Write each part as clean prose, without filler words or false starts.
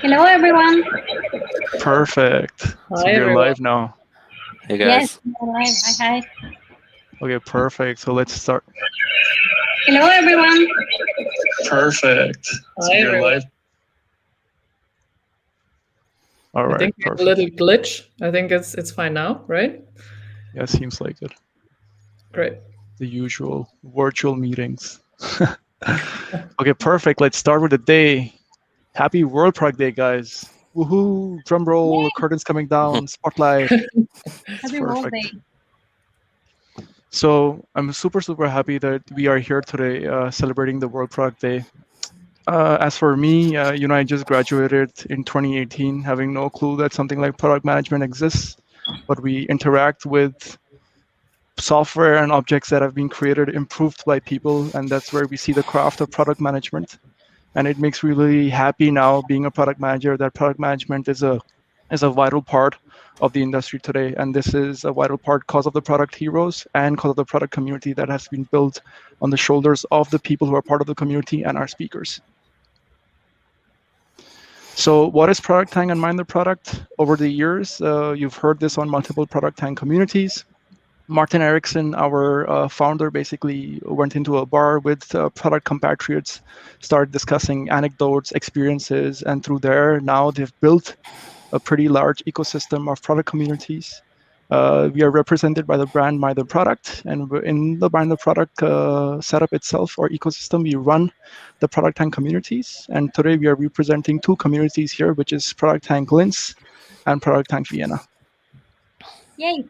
Hello, everyone. Perfect. Hi, So we're everyone. live now. Hey Yes, guys. we're live. Hi. Okay, perfect. So let's start. Hello, everyone. Perfect. So Hi, we're everyone. live. All I right, think we have a perfect. little glitch. I think it's fine now, right? Yeah, seems like it. Great. The usual virtual meetings. Okay, perfect. Let's start with the day. Happy World Product Day, guys. Woohoo! Drum roll, curtains coming down, spotlight. Happy World Day. So I'm super happy that we are here today celebrating the World Product Day. As for me, I just graduated in 2018, having no clue that something like product management exists, but we interact with software and objects that have been created, improved by people, and that's where we see the craft of product management. And it makes me really happy now, being a product manager, that product management is a vital part of the industry today. And this is a vital part because of the product heroes and because of the product community that has been built on the shoulders of the people who are part of the community and our speakers. So what is ProductTank and Mind the Product? Over the years, you've heard this on multiple ProductTank communities. Martin Erickson, our founder, basically went into a bar with product compatriots, started discussing anecdotes, experiences, and through there, now they've built a pretty large ecosystem of product communities. We are represented by the brand Mind the Product, and in the Mind the Product setup itself or ecosystem, we run the ProductTank communities. And today we are representing two communities here, which is ProductTank Linz and ProductTank Vienna. Yay.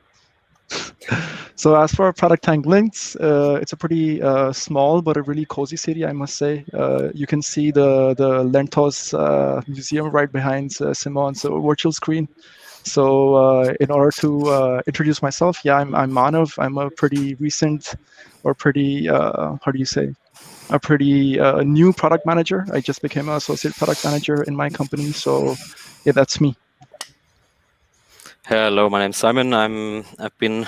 So as for ProductTank Linz, it's a pretty small but a really cozy city, I must say. You can see the Lentos museum right behind Simon's virtual screen. So in order to introduce myself, yeah, I'm Manav. I'm a pretty recent or pretty, how do you say, a pretty new product manager. I just became an associate product manager in my company. So yeah, that's me. Hello, my name's Simon. I've been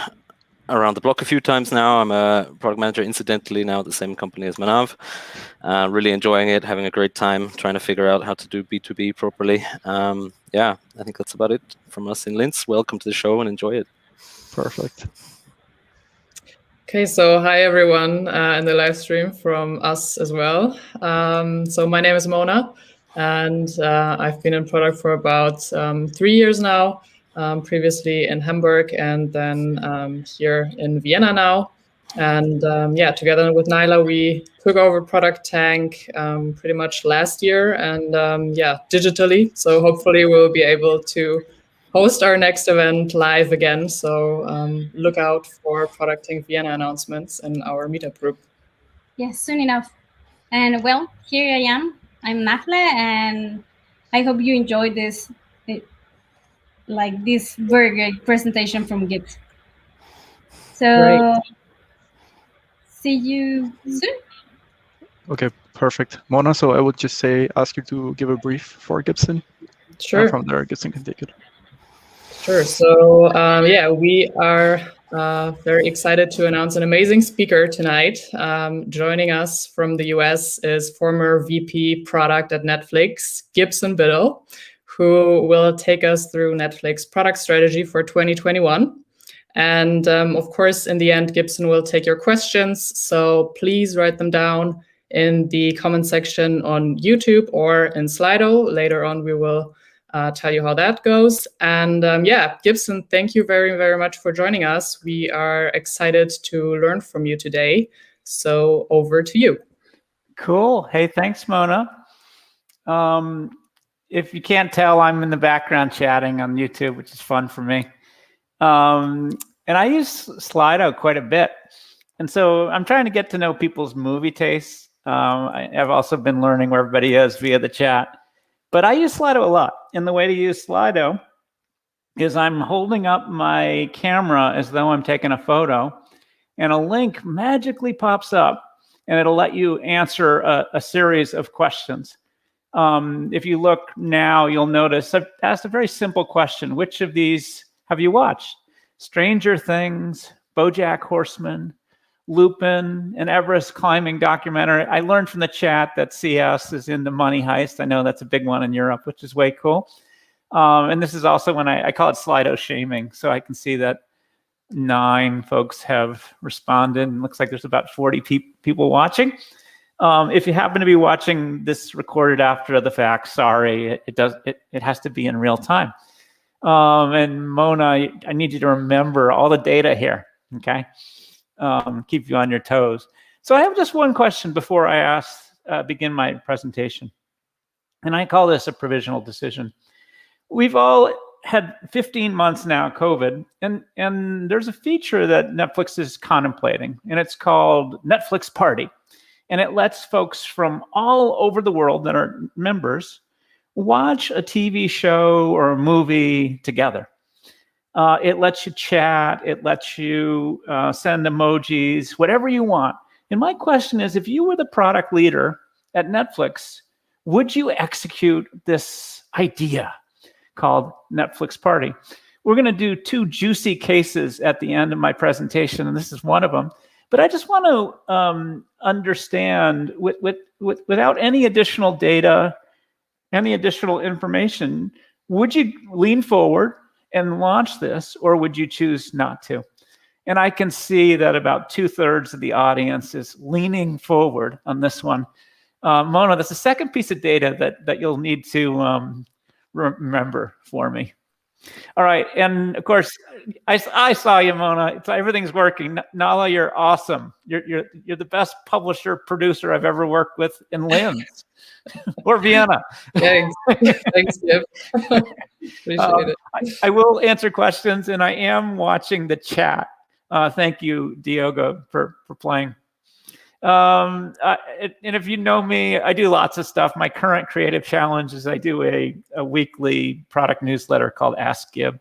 around the block a few times now. I'm a product manager, incidentally, now at the same company as Manav. Really enjoying it, having a great time, trying to figure out how to do B2B properly. Yeah, I think that's about it from us in Linz. Welcome to the show and enjoy it. Perfect. Okay, so hi everyone in the live stream from us as well. So my name is Mona, and I've been in product for about 3 years now. Previously in Hamburg, and then here in Vienna now. And yeah, together with Nyla, we took over ProductTank pretty much last year, and yeah, digitally. So hopefully we'll be able to host our next event live again. So look out for ProductTank Vienna announcements in our meetup group. Yes, soon enough. And well, here I am. I'm Nafle, and I hope you enjoyed this very great presentation from Gibbs. So Great. see you soon. Okay, perfect. Mona, so I would just ask you to give a brief for Gibson. Sure. And from there, Gibson can take it. Sure. So yeah, we are very excited to announce an amazing speaker tonight. Joining us from the US is former VP product at Netflix, Gibson Biddle, who will take us through Netflix product strategy for 2021. And of course, in the end, Gibson will take your questions. So please write them down in the comment section on YouTube or in Slido. Later on, we will tell you how that goes. And yeah, Gibson, thank you very, very much for joining us. We are excited to learn from you today. So over to you. Cool. Hey, thanks, Mona. If you can't tell, I'm in the background chatting on YouTube, which is fun for me. And I use Slido quite a bit. And so I'm trying to get to know people's movie tastes. I've also been learning where everybody is via the chat. But I use Slido a lot. And the way to use Slido is I'm holding up my camera as though I'm taking a photo, and a link magically pops up, and it'll let you answer a series of questions. If you look now, you'll notice I've asked a very simple question. Which of these have you watched? Stranger Things, BoJack Horseman, Lupin, an Everest climbing documentary. I learned from the chat that CS is into Money Heist. I know that's a big one in Europe, which is way cool. And this is also when I call it Slido shaming. So I can see that 9 folks have responded, and looks like there's about 40 people watching. If you happen to be watching this recorded after the fact, sorry, it has to be in real time. And Mona, I need you to remember all the data here, okay? Keep you on your toes. So I have just one question before I begin my presentation. And I call this a provisional decision. We've all had 15 months now, COVID, and there's a feature that Netflix is contemplating, and it's called Netflix Party. And it lets folks from all over the world that are members watch a TV show or a movie together. It lets you chat, it lets you send emojis, whatever you want. And my question is, if you were the product leader at Netflix, would you execute this idea called Netflix Party? We're going to do 2 juicy cases at the end of my presentation, and this is one of them. But I just want to understand, without any additional data, any additional information, would you lean forward and launch this, or would you choose not to? And I can see that about 2/3 of the audience is leaning forward on this one. Mona, that's the second piece of data that you'll need to remember for me. All right, and of course, I saw you, Mona. So everything's working. Nala, you're awesome. You're the best publisher producer I've ever worked with in Linz or Vienna. Thanks, Gib. Appreciate it. I will answer questions, and I am watching the chat. Thank you, Diogo, for playing. And if you know me, I do lots of stuff. My current creative challenge is I do a weekly product newsletter called Ask Gib.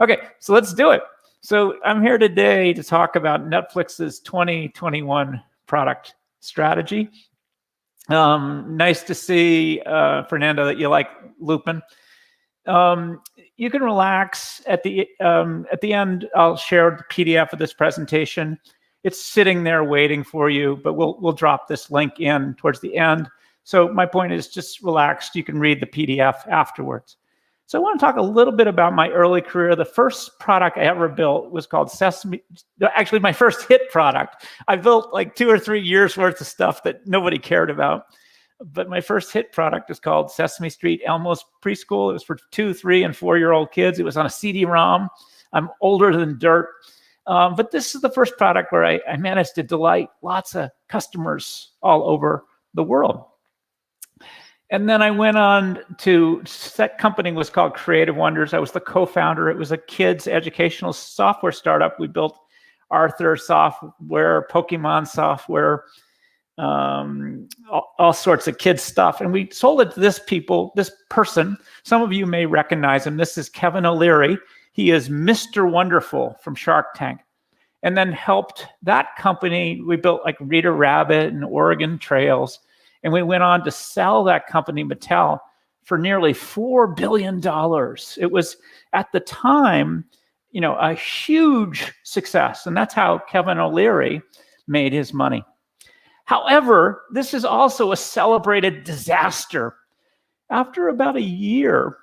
Okay, so let's do it. So I'm here today to talk about Netflix's 2021 product strategy. Nice to see, Fernando, that you like Lupin. You can relax at the end. I'll share the PDF of this presentation. It's sitting there waiting for you, but we'll drop this link in towards the end. So my point is just relaxed. You can read the PDF afterwards. So I want to talk a little bit about my early career. The first product I ever built was called Sesame. Actually, my first hit product. I built like 2 or 3 years worth of stuff that nobody cared about. But my first hit product is called Sesame Street Elmo's Preschool. It was for 2, 3, and 4-year-old kids. It was on a CD-ROM. I'm older than dirt. But this is the first product where I managed to delight lots of customers all over the world. And then I went on to, that company was called Creative Wonders. I was the co-founder. It was a kids educational software startup. We built Arthur software, Pokemon software, all sorts of kids stuff. And we sold it to this person. Some of you may recognize him. This is Kevin O'Leary. He is Mr. Wonderful from Shark Tank, and then helped that company. We built like Reader Rabbit and Oregon Trails, and we went on to sell that company, Mattel, for nearly $4 billion. It was, at the time, a huge success, and that's how Kevin O'Leary made his money. However, this is also a celebrated disaster. After about a year,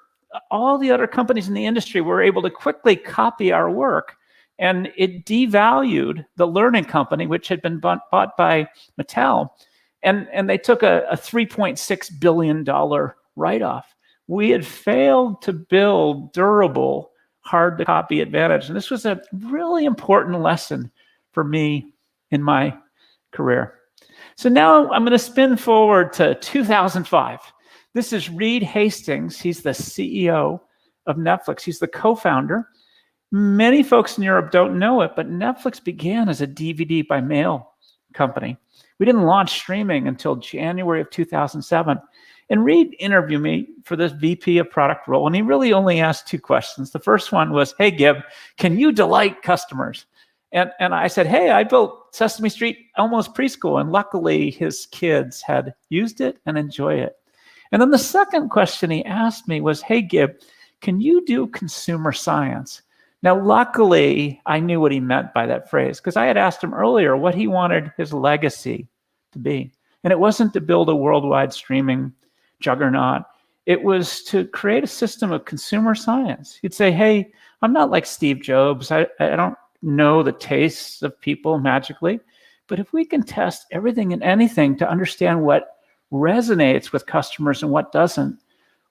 all the other companies in the industry were able to quickly copy our work, and it devalued the Learning Company, which had been bought by Mattel, and they took a $3.6 billion write-off. We had failed to build durable, hard-to-copy advantage, and this was a really important lesson for me in my career. So now I'm going to spin forward to 2005. This is Reed Hastings. He's the CEO of Netflix. He's the co-founder. Many folks in Europe don't know it, but Netflix began as a DVD by mail company. We didn't launch streaming until January of 2007. And Reed interviewed me for this VP of product role, and he really only asked 2 questions. The first one was, hey, Gib, can you delight customers? And I said, hey, I built Sesame Street Elmo's Preschool, and luckily his kids had used it and enjoy it. And then the second question he asked me was, hey, Gib, can you do consumer science? Now, luckily, I knew what he meant by that phrase because I had asked him earlier what he wanted his legacy to be. And it wasn't to build a worldwide streaming juggernaut. It was to create a system of consumer science. He'd say, hey, I'm not like Steve Jobs. I don't know the tastes of people magically. But if we can test everything and anything to understand what resonates with customers and what doesn't,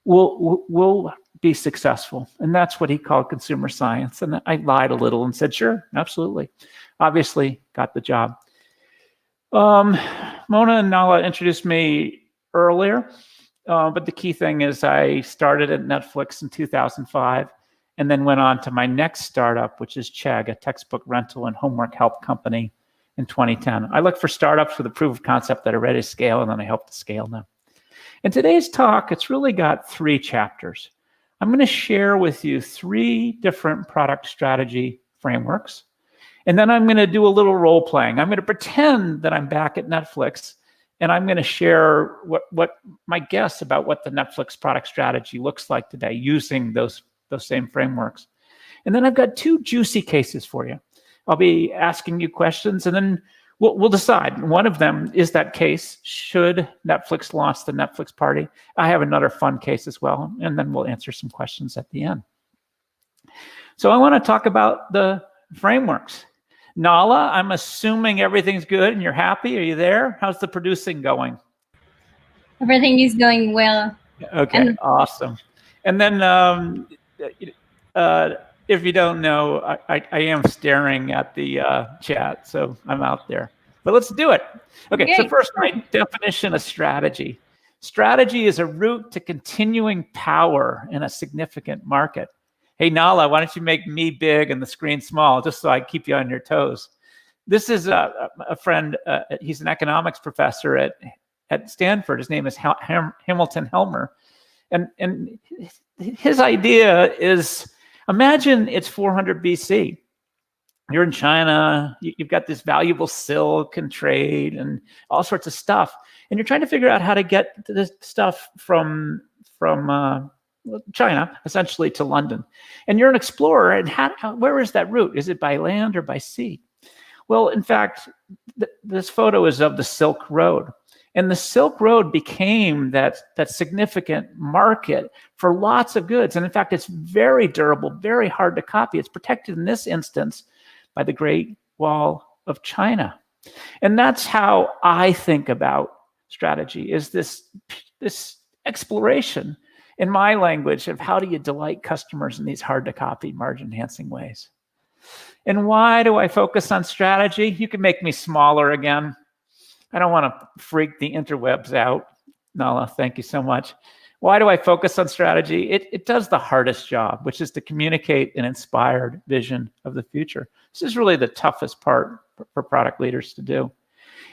we'll be successful. And that's what he called consumer science. And I lied a little and said, sure, absolutely. Obviously got the job. Mona and Nala introduced me earlier, but the key thing is I started at Netflix in 2005 and then went on to my next startup, which is Chegg, a textbook rental and homework help company, in 2010. I look for startups with a proof of concept that are ready to scale, and then I help to scale them. In today's talk, it's really got 3 chapters. I'm going to share with you 3 different product strategy frameworks. And then I'm going to do a little role playing. I'm going to pretend that I'm back at Netflix, and I'm going to share what my guess about what the Netflix product strategy looks like today using those same frameworks. And then I've got 2 juicy cases for you. I'll be asking you questions, and then we'll decide. One of them is that case, should Netflix launch the Netflix party? I have another fun case as well, and then we'll answer some questions at the end. So I want to talk about the frameworks. Nala, I'm assuming everything's good and you're happy. Are you there? How's the producing going? Everything is going well. Okay, awesome. And then if you don't know, I am staring at the chat, so I'm out there. But let's do it. Okay, so first, my definition of strategy. Strategy is a route to continuing power in a significant market. Hey, Nala, why don't you make me big and the screen small, just so I keep you on your toes? This is a friend. He's an economics professor at Stanford. His name is Hamilton Helmer. And his idea is, imagine it's 400 BC. You're in China. You've got this valuable silk and trade and all sorts of stuff. And you're trying to figure out how to get this stuff from China, essentially, to London. And you're an explorer. And where is that route? Is it by land or by sea? Well, in fact, this photo is of the Silk Road. And the Silk Road became that significant market for lots of goods. And in fact, it's very durable, very hard to copy. It's protected in this instance by the Great Wall of China. And that's how I think about strategy, is this exploration, in my language, of how do you delight customers in these hard to copy, margin enhancing ways. And why do I focus on strategy? You can make me smaller again. I don't want to freak the interwebs out. Nala, thank you so much. Why do I focus on strategy? It does the hardest job, which is to communicate an inspired vision of the future. This is really the toughest part for product leaders to do.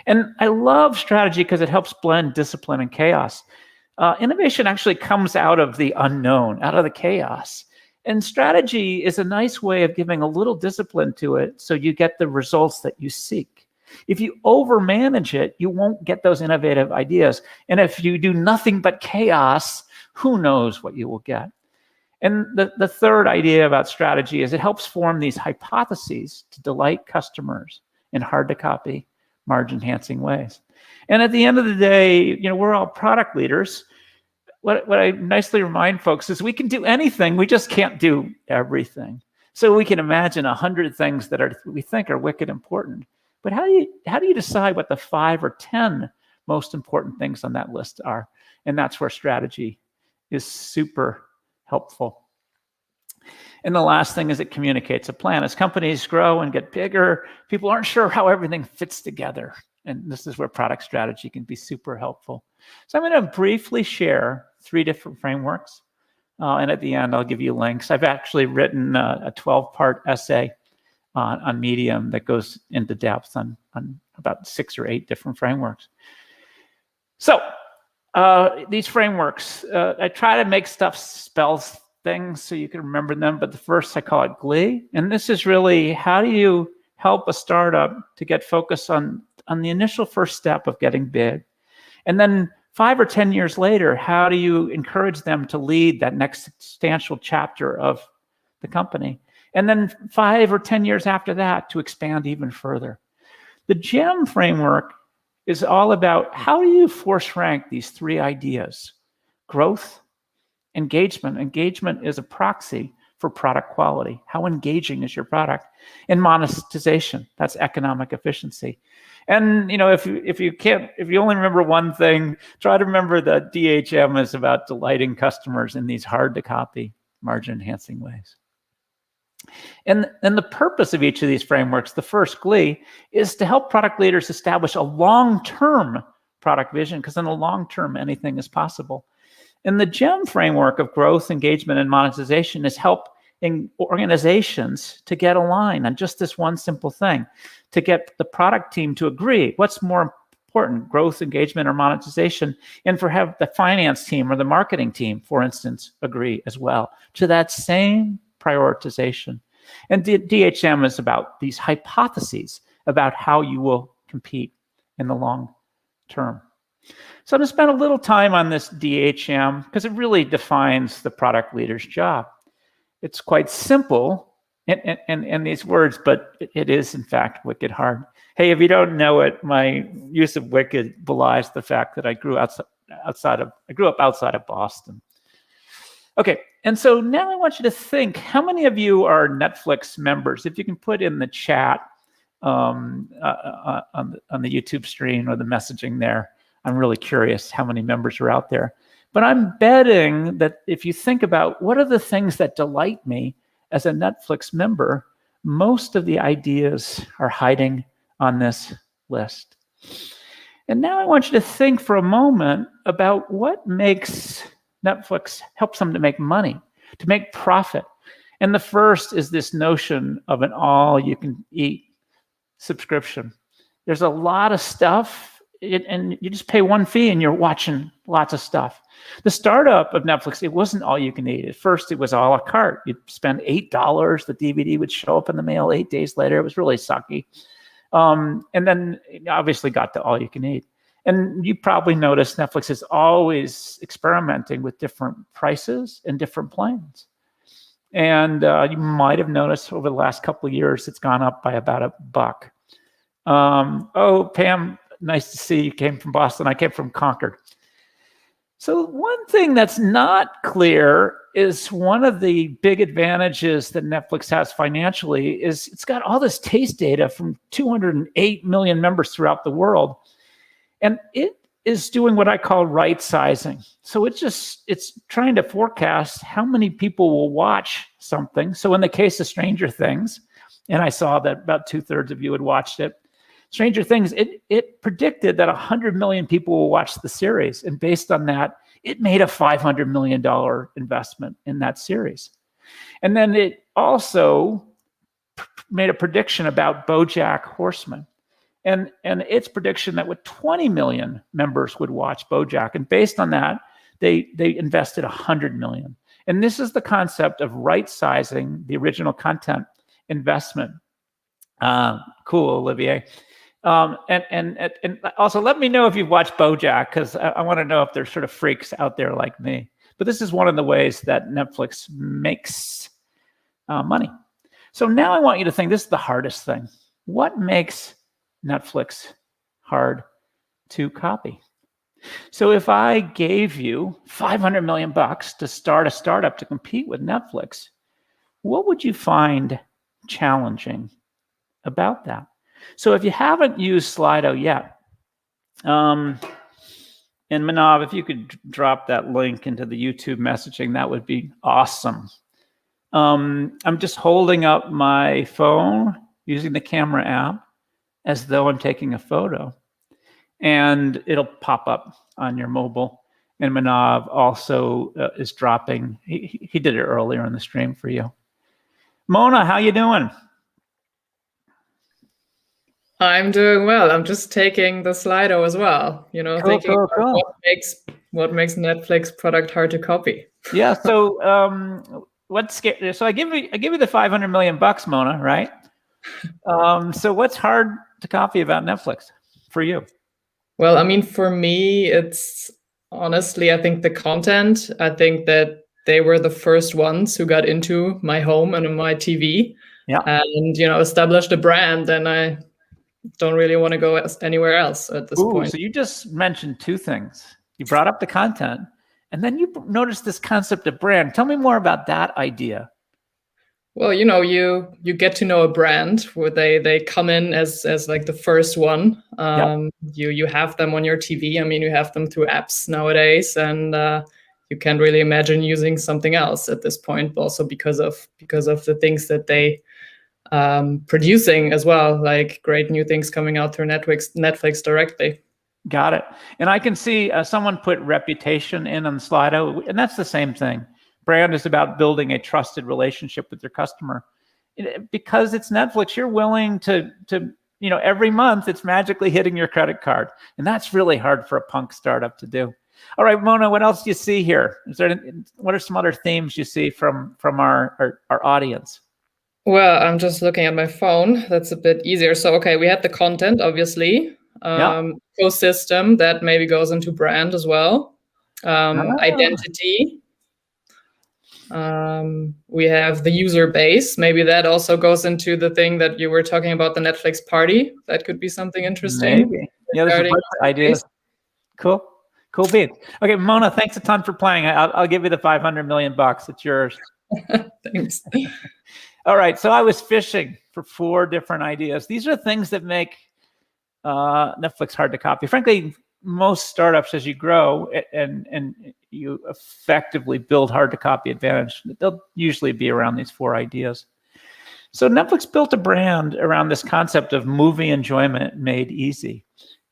And I love strategy because it helps blend discipline and chaos. Innovation actually comes out of the unknown, out of the chaos. And strategy is a nice way of giving a little discipline to it so you get the results that you seek. If you overmanage it, you won't get those innovative ideas. And if you do nothing but chaos, who knows what you will get. And the third idea about strategy is it helps form these hypotheses to delight customers in hard-to-copy, margin-enhancing ways. And at the end of the day, we're all product leaders. What I nicely remind folks is we can do anything, we just can't do everything. So we can imagine 100 things that we think are wicked important. But how do you decide what the 5 or 10 most important things on that list are? And that's where strategy is super helpful. And the last thing is it communicates a plan. As companies grow and get bigger, people aren't sure how everything fits together. And this is where product strategy can be super helpful. So I'm going to briefly share 3 different frameworks. And at the end, I'll give you links. I've actually written a 12-part essay on Medium that goes into depth on about 6 or 8 different frameworks. So these frameworks, I try to make stuff spell things so you can remember them, but the first I call it GLEE. And this is really, how do you help a startup to get focused on the initial first step of getting big? And then 5 or 10 years later, how do you encourage them to lead that next substantial chapter of the company? And then 5 or 10 years after that to expand even further. The GEM framework is all about how do you force rank these 3 ideas? Growth, engagement. Engagement is a proxy for product quality. How engaging is your product? And monetization, that's economic efficiency. And if you only remember one thing, try to remember that DHM is about delighting customers in these hard to copy, margin enhancing ways. And the purpose of each of these frameworks, the first GLE, is to help product leaders establish a long-term product vision, because in the long term, anything is possible. And the GEM framework of growth, engagement, and monetization is helping organizations to get aligned on just this one simple thing, to get the product team to agree what's more important, growth, engagement, or monetization, and for have the finance team or the marketing team, for instance, agree as well to that same prioritization. And DHM is about these hypotheses about how you will compete in the long term. So I'm going to spend a little time on this DHM because it really defines the product leader's job. It's quite simple in these words, but it is in fact wicked hard. Hey, if you don't know it, my use of wicked belies the fact that I grew up outside of Boston. Okay, and so now I want you to think, how many of you are Netflix members? If you can put in the chat on the YouTube stream or the messaging there, I'm really curious how many members are out there. But I'm betting that if you think about what are the things that delight me as a Netflix member, most of the ideas are hiding on this list. And now I want you to think for a moment about what makes Netflix, helps them to make money, to make profit. And the first is this notion of an all-you-can-eat subscription. There's a lot of stuff, and you just pay one fee and you're watching lots of stuff. The startup of Netflix, it wasn't all you can eat. At first, it was a la carte. You'd spend $8. The DVD would show up in the mail 8 days later. It was really sucky. And then it obviously got to all you can eat. And you probably noticed Netflix is always experimenting with different prices and different plans. And you might have noticed over the last couple of years, it's gone up by about $1. Oh, Pam, nice to see you. Came from Boston. I came from Concord. So one thing that's not clear is one of the big advantages that Netflix has financially is it's got all this taste data from 208 million members throughout the world. And it is doing what I call right sizing. So it's trying to forecast how many people will watch something. So in the case of Stranger Things, and I saw that about 2/3 of you had watched it, Stranger Things, it predicted that 100 million people will watch the series. And based on that, it made a $500 million investment in that series. And then it also made a prediction about BoJack Horseman. And its prediction that with 20 million members would watch BoJack. And based on that, they invested 100 million. And this is the concept of right-sizing the original content investment. Cool, Olivier. And also let me know if you've watched BoJack, because I want to know if there's sort of freaks out there like me. But this is one of the ways that Netflix makes money. So now I want you to think, this is the hardest thing. What makes Netflix hard to copy? So if I gave you $500 million to start a startup to compete with Netflix, what would you find challenging about that? So if you haven't used Slido yet, and Manav, if you could drop that link into the YouTube messaging, that would be awesome. I'm just holding up my phone using the camera app as though I'm taking a photo, and it'll pop up on your mobile. And Manav also is dropping. He did it earlier in the stream for you. Mona, how you doing? I'm doing well. I'm just taking the Slido as well. Thinking cool. What makes Netflix product hard to copy. Yeah. So So I give you the $500 million, Mona, right? So what's hard to copy about Netflix for you? Well, I mean, for me, it's honestly, I think the content. I think that they were the first ones who got into my home and my TV, and established a brand. And I don't really want to go anywhere else at this point. So you just mentioned two things. You brought up the content, and then you noticed this concept of brand. Tell me more about that idea. Well, you get to know a brand where they come in as like the first one. You have them on your TV. I mean, you have them through apps nowadays, and you can't really imagine using something else at this point. Also because of the things that they producing as well, like great new things coming out through Netflix directly. Got it. And I can see someone put reputation in on the Slido, and that's the same thing. Brand is about building a trusted relationship with your customer. Because it's Netflix, you're willing to every month it's magically hitting your credit card. And that's really hard for a punk startup to do. All right, Mona, what else do you see here? What are some other themes you see from our audience? Well, I'm just looking at my phone. That's a bit easier. So, okay, we had the content, obviously. Ecosystem, that maybe goes into brand as well. Identity. We have the user base. Maybe that also goes into the thing that you were talking about, the Netflix party. That could be something interesting. Maybe. Yeah, there's a bunch of ideas. Cool beat. Okay, Mona, thanks a ton for playing. I'll give you the 500 million bucks. It's yours. Thanks. All right, so I was fishing for 4 different ideas. These are things that make Netflix hard to copy. Frankly, most startups, as you grow and you effectively build hard to copy advantage, they'll usually be around these 4 ideas. So Netflix built a brand around this concept of movie enjoyment made easy.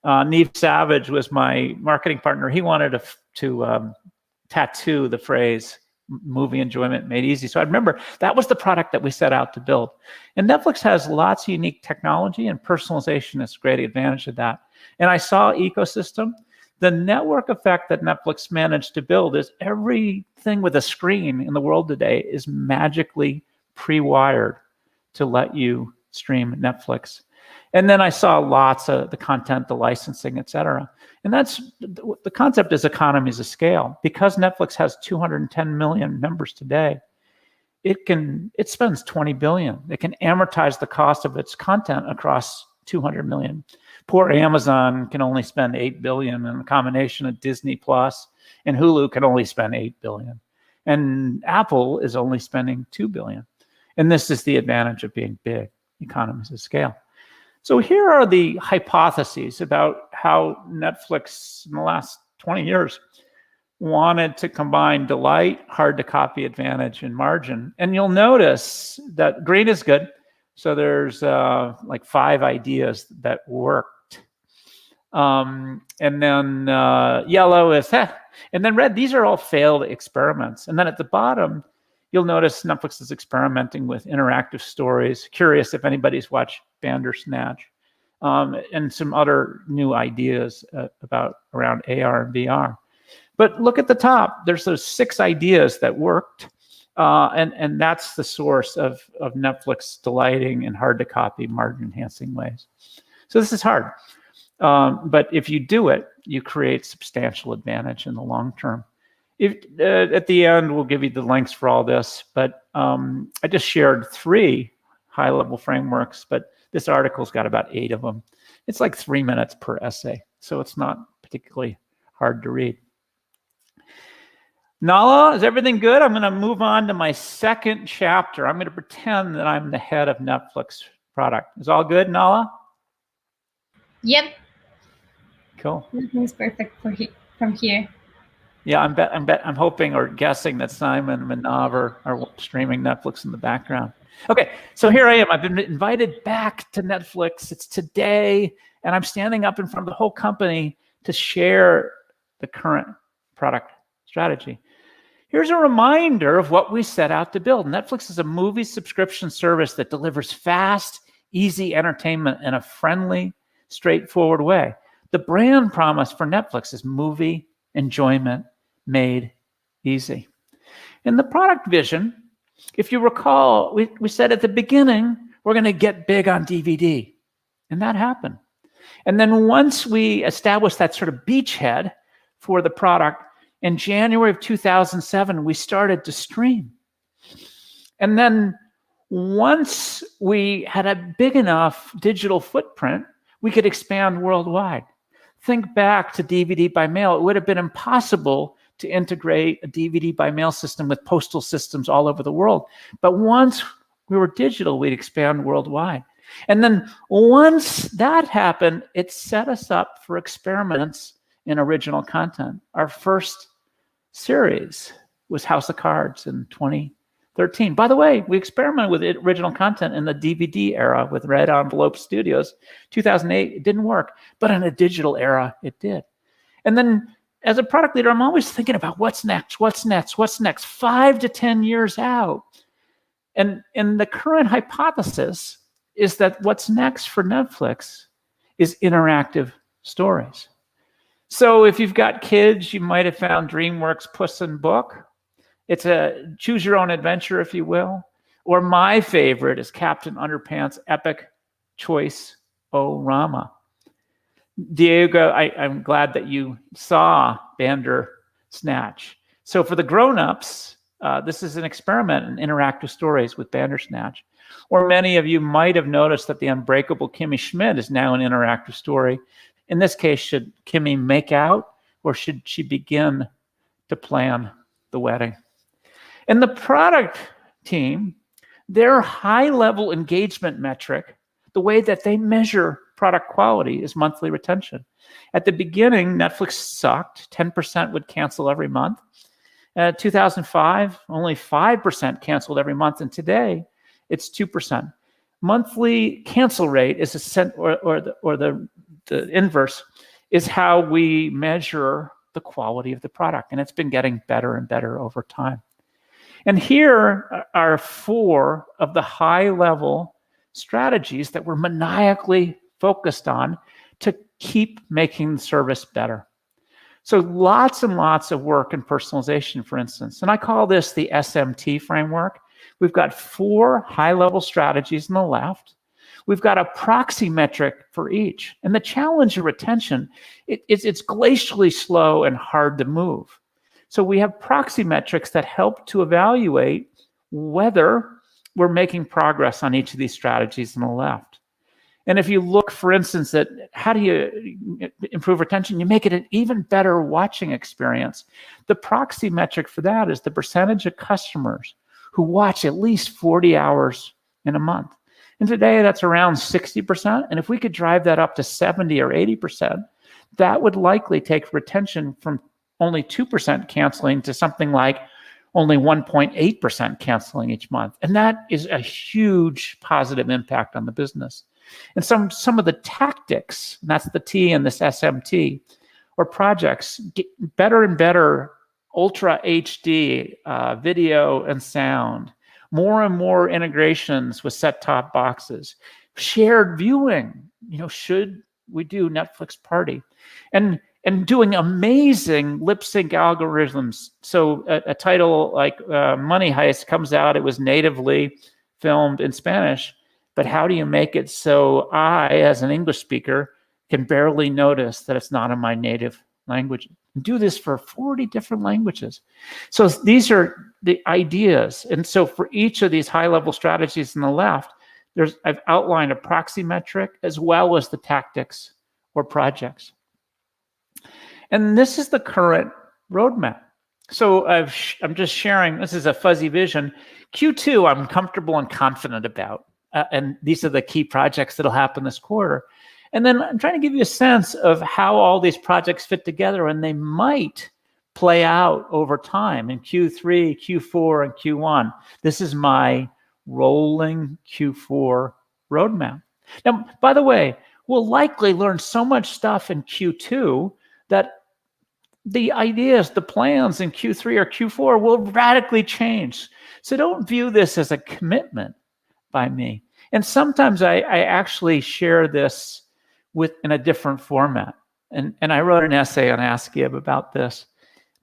Neve Savage was my marketing partner. He wanted to tattoo the phrase movie enjoyment made easy. So I remember that was the product that we set out to build. And Netflix has lots of unique technology, and personalization is a great advantage of that. And I saw ecosystem. The network effect that Netflix managed to build is everything with a screen in the world today is magically pre-wired to let you stream Netflix. And then I saw lots of the content, the licensing, et cetera. And that's the concept is economies of scale. Because Netflix has 210 million members today, it spends 20 billion. It can amortize the cost of its content across 200 million. Poor Amazon can only spend 8 billion, and the combination of Disney Plus and Hulu can only spend 8 billion. And Apple is only spending 2 billion. And this is the advantage of being big, economies of scale. So here are the hypotheses about how Netflix in the last 20 years wanted to combine delight, hard to copy advantage, and margin. And you'll notice that green is good. So there's like 5 ideas that worked. And then yellow is, and then red, these are all failed experiments. And then at the bottom, you'll notice Netflix is experimenting with interactive stories. Curious if anybody's watched Bandersnatch, and some other new ideas around AR and VR. But look at the top. There's those 6 ideas that worked, and that's the source of Netflix delighting in hard to copy, margin enhancing ways. So this is hard, but if you do it, you create substantial advantage in the long term. At the end, we'll give you the links for all this, but I just shared 3 high-level frameworks, but this article's got about 8 of them. It's like 3 minutes per essay, so it's not particularly hard to read. Nala, is everything good? I'm going to move on to my second chapter. I'm going to pretend that I'm the head of Netflix product. Is all good, Nala? Yep. Cool. Everything's perfect from here. Yeah, I'm hoping or guessing that Simon and Manav are streaming Netflix in the background. Okay, so here I am. I've been invited back to Netflix. It's today, and I'm standing up in front of the whole company to share the current product strategy. Here's a reminder of what we set out to build. Netflix is a movie subscription service that delivers fast, easy entertainment in a friendly, straightforward way. The brand promise for Netflix is movie enjoyment made easy. In the product vision, if you recall, we said at the beginning, we're going to get big on DVD. And that happened. And then once we established that sort of beachhead for the product, In January of 2007, we started to stream. And then once we had a big enough digital footprint, we could expand worldwide. Think back to DVD by mail. It would have been impossible to integrate a DVD by mail system with postal systems all over the world. But once we were digital, we'd expand worldwide. And then once that happened, it set us up for experiments in original content. Our first series was House of Cards in 2013. By the way, we experimented with original content in the DVD era with Red Envelope Studios. 2008, it didn't work, but in a digital era, it did. And then as a product leader, I'm always thinking about what's next, 5 to 10 years out. And the current hypothesis is that what's next for Netflix is interactive stories. So if you've got kids, you might have found DreamWorks Puss in Book. It's a choose your own adventure, if you will. Or my favorite is Captain Underpants' Epic Choice O-Rama. Diego, I'm glad that you saw Bandersnatch. So for the grown-ups, this is an experiment in interactive stories with Bandersnatch. Or many of you might have noticed that the Unbreakable Kimmy Schmidt is now an interactive story. In this case, should Kimmy make out or should she begin to plan the wedding? And the product team, their high-level engagement metric, the way that they measure product quality is monthly retention. At the beginning, Netflix sucked. 10% would cancel every month. 2005, only 5% canceled every month. And today, it's 2%. Monthly cancel rate is the inverse is how we measure the quality of the product. And it's been getting better and better over time. And here are 4 of the high-level strategies that we're maniacally focused on to keep making the service better. So lots and lots of work in personalization, for instance. And I call this the SMT framework. We've got 4 high-level strategies on the left. We've got a proxy metric for each. And the challenge of retention, it's glacially slow and hard to move. So we have proxy metrics that help to evaluate whether we're making progress on each of these strategies on the left. And if you look, for instance, at how do you improve retention, you make it an even better watching experience. The proxy metric for that is the percentage of customers who watch at least 40 hours in a month. And today that's around 60%. And if we could drive that up to 70 or 80%, that would likely take retention from only 2% canceling to something like only 1.8% canceling each month. And that is a huge positive impact on the business. And some of the tactics, and that's the T in this SMT, or projects, get better and better Ultra HD video and sound, more and more integrations with set-top boxes, shared viewing. Should we do Netflix Party? And doing amazing lip sync algorithms. So a title like Money Heist comes out, it was natively filmed in Spanish, but how do you make it so I, as an English speaker, can barely notice that it's not in my native language? Do this for 40 different languages. So these are the ideas. And so for each of these high-level strategies on the left, I've outlined a proxy metric as well as the tactics or projects. And this is the current roadmap. So I'm just sharing, this is a fuzzy vision. Q2, I'm comfortable and confident about. And these are the key projects that'll happen this quarter. And then I'm trying to give you a sense of how all these projects fit together, and they might play out over time in Q3, Q4, and Q1. This is my rolling Q4 roadmap. Now, by the way, we'll likely learn so much stuff in Q2 that the ideas, the plans in Q3 or Q4 will radically change. So don't view this as a commitment by me. And sometimes I actually share this in a different format. And I wrote an essay on AskGib about this.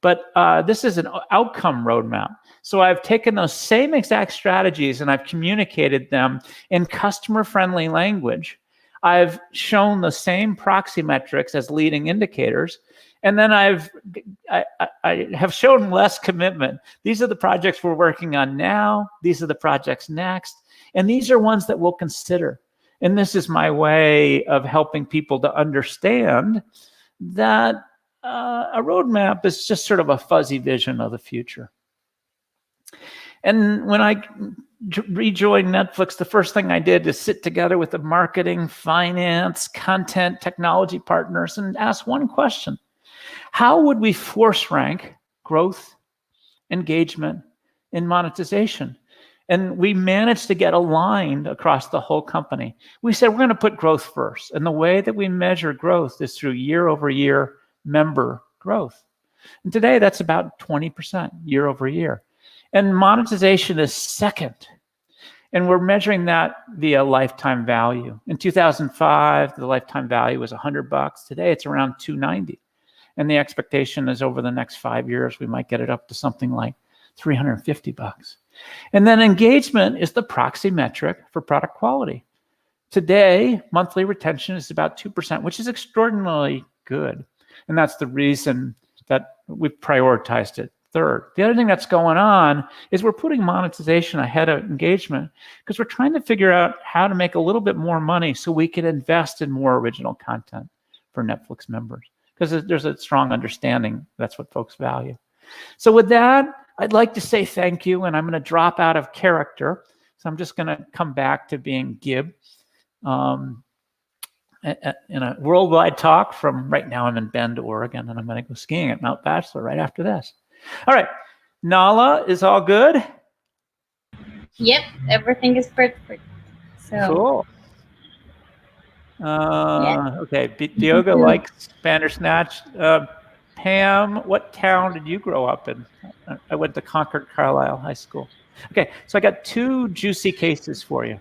But this is an outcome roadmap. So I've taken those same exact strategies and I've communicated them in customer-friendly language. I've shown the same proxy metrics as leading indicators. And then I have shown less commitment. These are the projects we're working on now. These are the projects next. And these are ones that we'll consider. And this is my way of helping people to understand that a roadmap is just sort of a fuzzy vision of the future. And when I rejoined Netflix, the first thing I did is sit together with the marketing, finance, content, technology partners and ask one question. How would we force rank growth, engagement, and monetization? And we managed to get aligned across the whole company. We said we're going to put growth first. And the way that we measure growth is through year-over-year member growth. And today that's about 20% year over year. And monetization is second. And we're measuring that via lifetime value. In 2005, the lifetime value was $100. Today it's around $290. And the expectation is over the next 5 years, we might get it up to something like $350. And then engagement is the proxy metric for product quality. Today, monthly retention is about 2%, which is extraordinarily good. And that's the reason that we've prioritized it third. The other thing that's going on is we're putting monetization ahead of engagement because we're trying to figure out how to make a little bit more money so we can invest in more original content for Netflix members. Because there's a strong understanding that's what folks value. So with that, I'd like to say thank you, and I'm going to drop out of character. So I'm just going to come back to being Gib in a worldwide talk from right now. I'm in Bend, Oregon, and I'm going to go skiing at Mount Bachelor right after this. All right, Nala, is all good? Yep, everything is perfect. So Cool. Yeah. Okay, Diogo likes Bandersnatch. Pam, what town did you grow up in? I went to Concord Carlisle High School. Okay, so I got 2 juicy cases for you.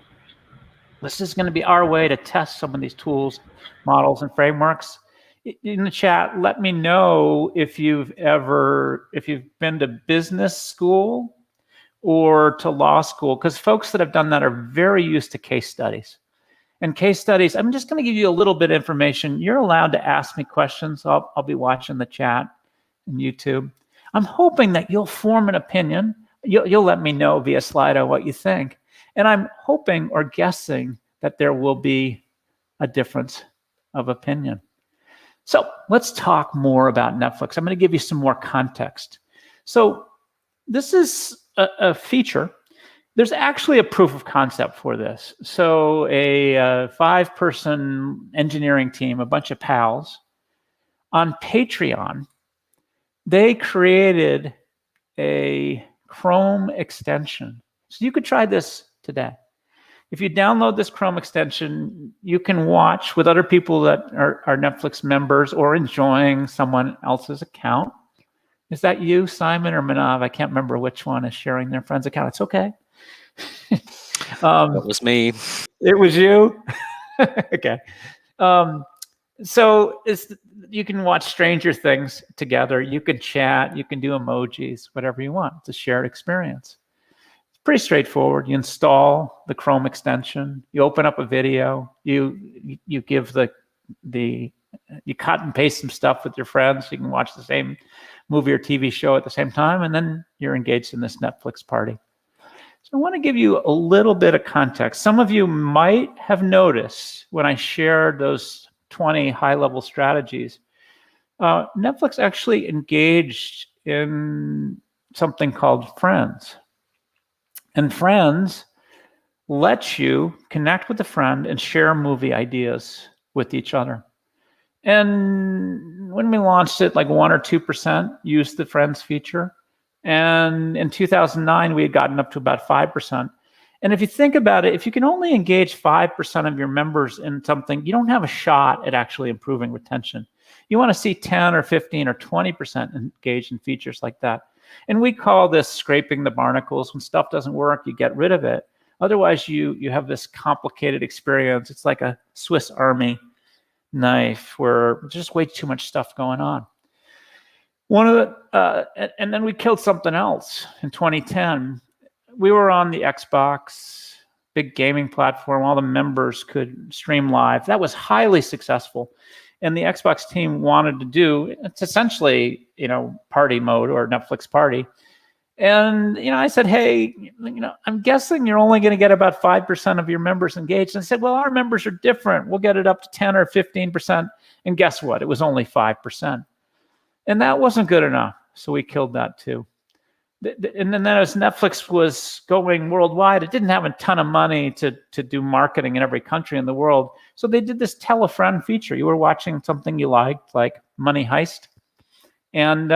This is going to be our way to test some of these tools, models, and frameworks. In the chat, let me know if you've been to business school or to law school, because folks that have done that are very used to case studies. And case studies, I'm just going to give you a little bit of information. You're allowed to ask me questions. I'll be watching the chat and YouTube. I'm hoping that you'll form an opinion. You'll let me know via Slido what you think. And I'm hoping or guessing that there will be a difference of opinion. So let's talk more about Netflix. I'm going to give you some more context. So this is a feature. There's actually a proof of concept for this. So a 5-person engineering team, a bunch of pals, on Patreon, they created a Chrome extension. So you could try this today. If you download this Chrome extension, you can watch with other people that are Netflix members or enjoying someone else's account. Is that you, Simon, or Manav? I can't remember which one is sharing their friend's account. It's okay. That was me. It was you? Okay. So you can watch Stranger Things together. You can chat. You can do emojis, whatever you want. It's a shared experience. It's pretty straightforward. You install the Chrome extension. You open up a video. You give you cut and paste some stuff with your friends. So you can watch the same movie or TV show at the same time, and then you're engaged in this Netflix party. So I want to give you a little bit of context. Some of you might have noticed when I shared those 20 high-level strategies, Netflix actually engaged in something called Friends. And Friends lets you connect with a friend and share movie ideas with each other. And when we launched it, like 1 or 2% used the Friends feature. And in 2009, we had gotten up to about 5%. And if you think about it, if you can only engage 5% of your members in something, you don't have a shot at actually improving retention. You want to see 10 or 15 or 20% engaged in features like that. And we call this scraping the barnacles. When stuff doesn't work, you get rid of it. Otherwise, you have this complicated experience. It's like a Swiss Army knife where there's just way too much stuff going on. And then we killed something else in 2010. We were on the Xbox, big gaming platform. All the members could stream live. That was highly successful. and the Xbox team wanted to do. It's essentially, party mode or Netflix party. And, I said, hey, I'm guessing you're only going to get about 5% of your members engaged. And I said, well, our members are different. We'll get it up to 10 or 15%. And guess what? It was only 5%. And that wasn't good enough. So we killed that too. And then as Netflix was going worldwide, it didn't have a ton of money to do marketing in every country in the world. So they did this tell a friend feature. You were watching something you liked, like Money Heist. And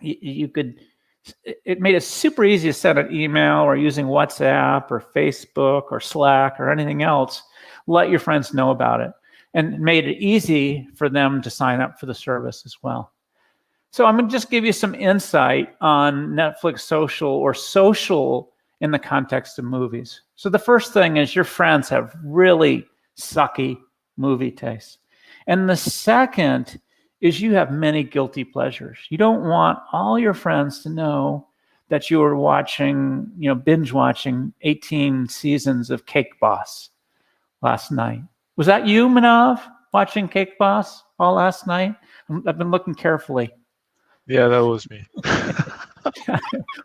it made it super easy to send an email or using WhatsApp or Facebook or Slack or anything else. Let your friends know about it, and made it easy for them to sign up for the service as well. So I'm going to just give you some insight on Netflix social, or social in the context of movies. So the first thing is your friends have really sucky movie tastes. And the second is you have many guilty pleasures. You don't want all your friends to know that you were watching, binge watching 18 seasons of Cake Boss last night. Was that you, Manav, watching Cake Boss all last night? I've been looking carefully. Yeah, that was me.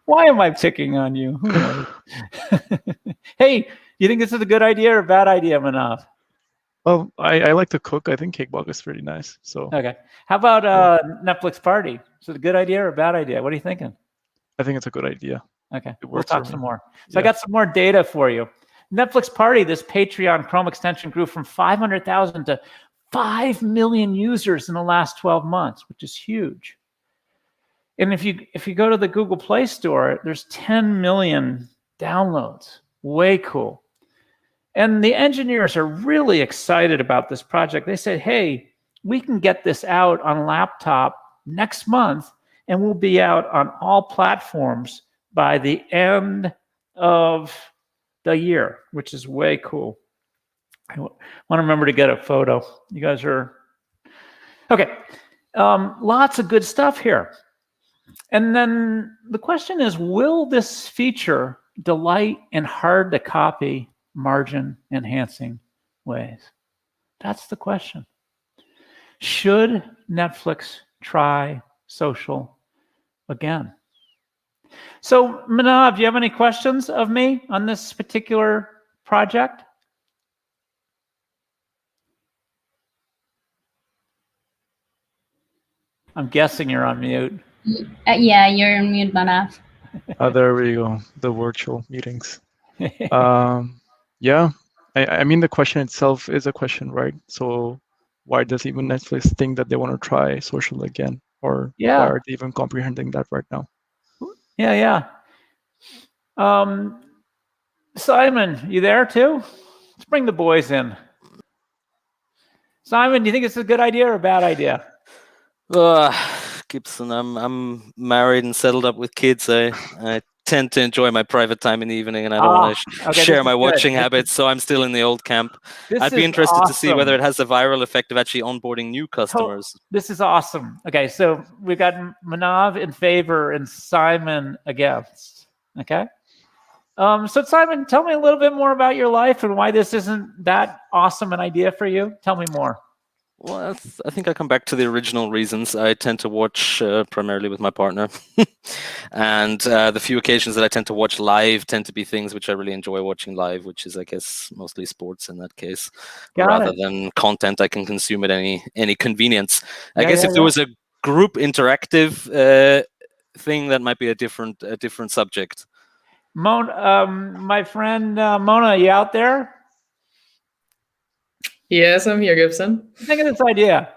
Why am I picking on you? Who knows? Hey, you think this is a good idea or a bad idea, Manav? Well, I like to cook. I think cake box is pretty nice. So okay. How about Netflix party? Is it a good idea or a bad idea? What are you thinking? I think it's a good idea. Okay, we'll talk some more. So Yeah. I got some more data for you. Netflix Party, this Patreon Chrome extension, grew from 500,000 to 5 million users in the last 12 months, which is huge. And if you go to the Google Play Store, there's 10 million downloads. Way cool. And the engineers are really excited about this project. They said, hey, we can get this out on laptop next month, and we'll be out on all platforms by the end of the year, which is way cool. I want to remember to get a photo. You guys are... Okay. Lots of good stuff here. And then the question is, will this feature delight in hard-to-copy, margin-enhancing ways? That's the question. Should Netflix try social again? So, Manav, do you have any questions of me on this particular project? I'm guessing you're on mute. Yeah, you're on mute, Manav. There we go. The virtual meetings. Yeah, I mean, the question itself is a question, right? So why does even Netflix think that they want to try social again? Or why are they even comprehending that right now? Yeah. Simon, you there too? Let's bring the boys in. Simon, do you think it's a good idea or a bad idea? Gibson, I'm married and settled up with kids. I tend to enjoy my private time in the evening, and I don't want to share my watching habits, so I'm still in the old camp. I'd be interested to see whether it has a viral effect of actually onboarding new customers. This is awesome. Okay, so we've got Manav in favor and Simon against. Okay? So Simon, tell me a little bit more about your life and why this isn't that awesome an idea for you. Tell me more. Well, I think I come back to the original reasons. I tend to watch primarily with my partner. And the few occasions that I tend to watch live tend to be things which I really enjoy watching live, which is, I guess, mostly sports in that case, rather than content I can consume at any convenience. I guess if there was a group interactive thing, that might be a different subject. My friend Mona, are you out there? Yes, I'm here, Gibson. What do you think of this idea?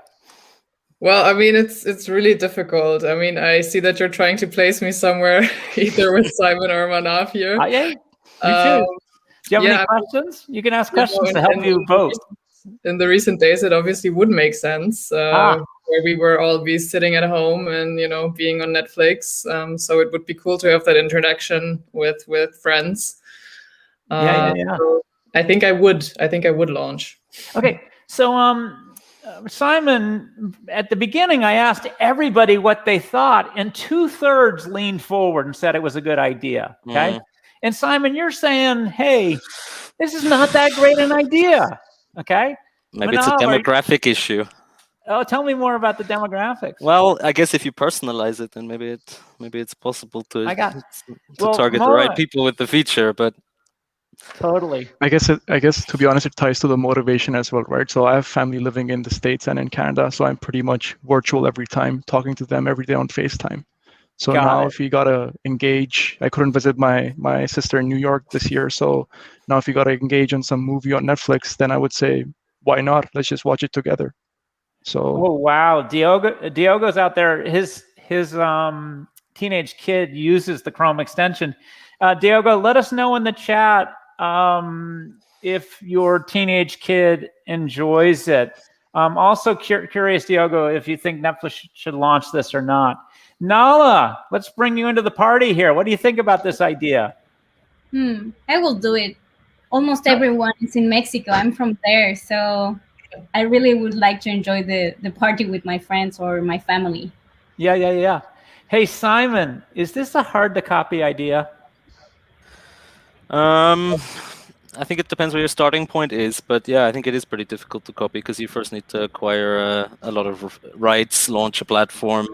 Well, I mean, it's really difficult. I mean, I see that you're trying to place me somewhere, either with Simon or Manav here. Yeah, you too. Do you have any questions? You can ask questions to help you vote. In the recent days, it obviously would make sense, where we were all be sitting at home and, being on Netflix. So it would be cool to have that interaction with friends. So I think I would launch. Okay, so Simon, at the beginning, I asked everybody what they thought, and 2/3 leaned forward and said it was a good idea. Okay, and Simon, you're saying, hey, this is not that great an idea. Okay, Maybe it's a Manav, demographic issue. Oh, tell me more about the demographics. Well, I guess if you personalize it, then maybe it's possible to target the right Mona, people with the feature. But totally. I guess to be honest, it ties to the motivation as well, right? So I have family living in the States and in Canada, so I'm pretty much virtual every time, talking to them every day on FaceTime. So now if you gotta engage, I couldn't visit my sister in New York this year, so now if you gotta engage on some movie on Netflix, then I would say, why not? Let's just watch it together. So oh wow, Diogo's out there. His teenage kid uses the Chrome extension. Diogo, let us know in the chat if your teenage kid enjoys it. Also curious, Diogo, if you think Netflix should launch this or not. Nala, let's bring you into the party here. What do you think about this idea? I will do it. Almost everyone is in Mexico. I'm from there, so I really would like to enjoy the party with my friends or my family. Yeah. Hey, Simon, is this a hard to copy idea? I think it depends where your starting point is, but yeah, I think it is pretty difficult to copy because you first need to acquire a lot of rights, launch a platform,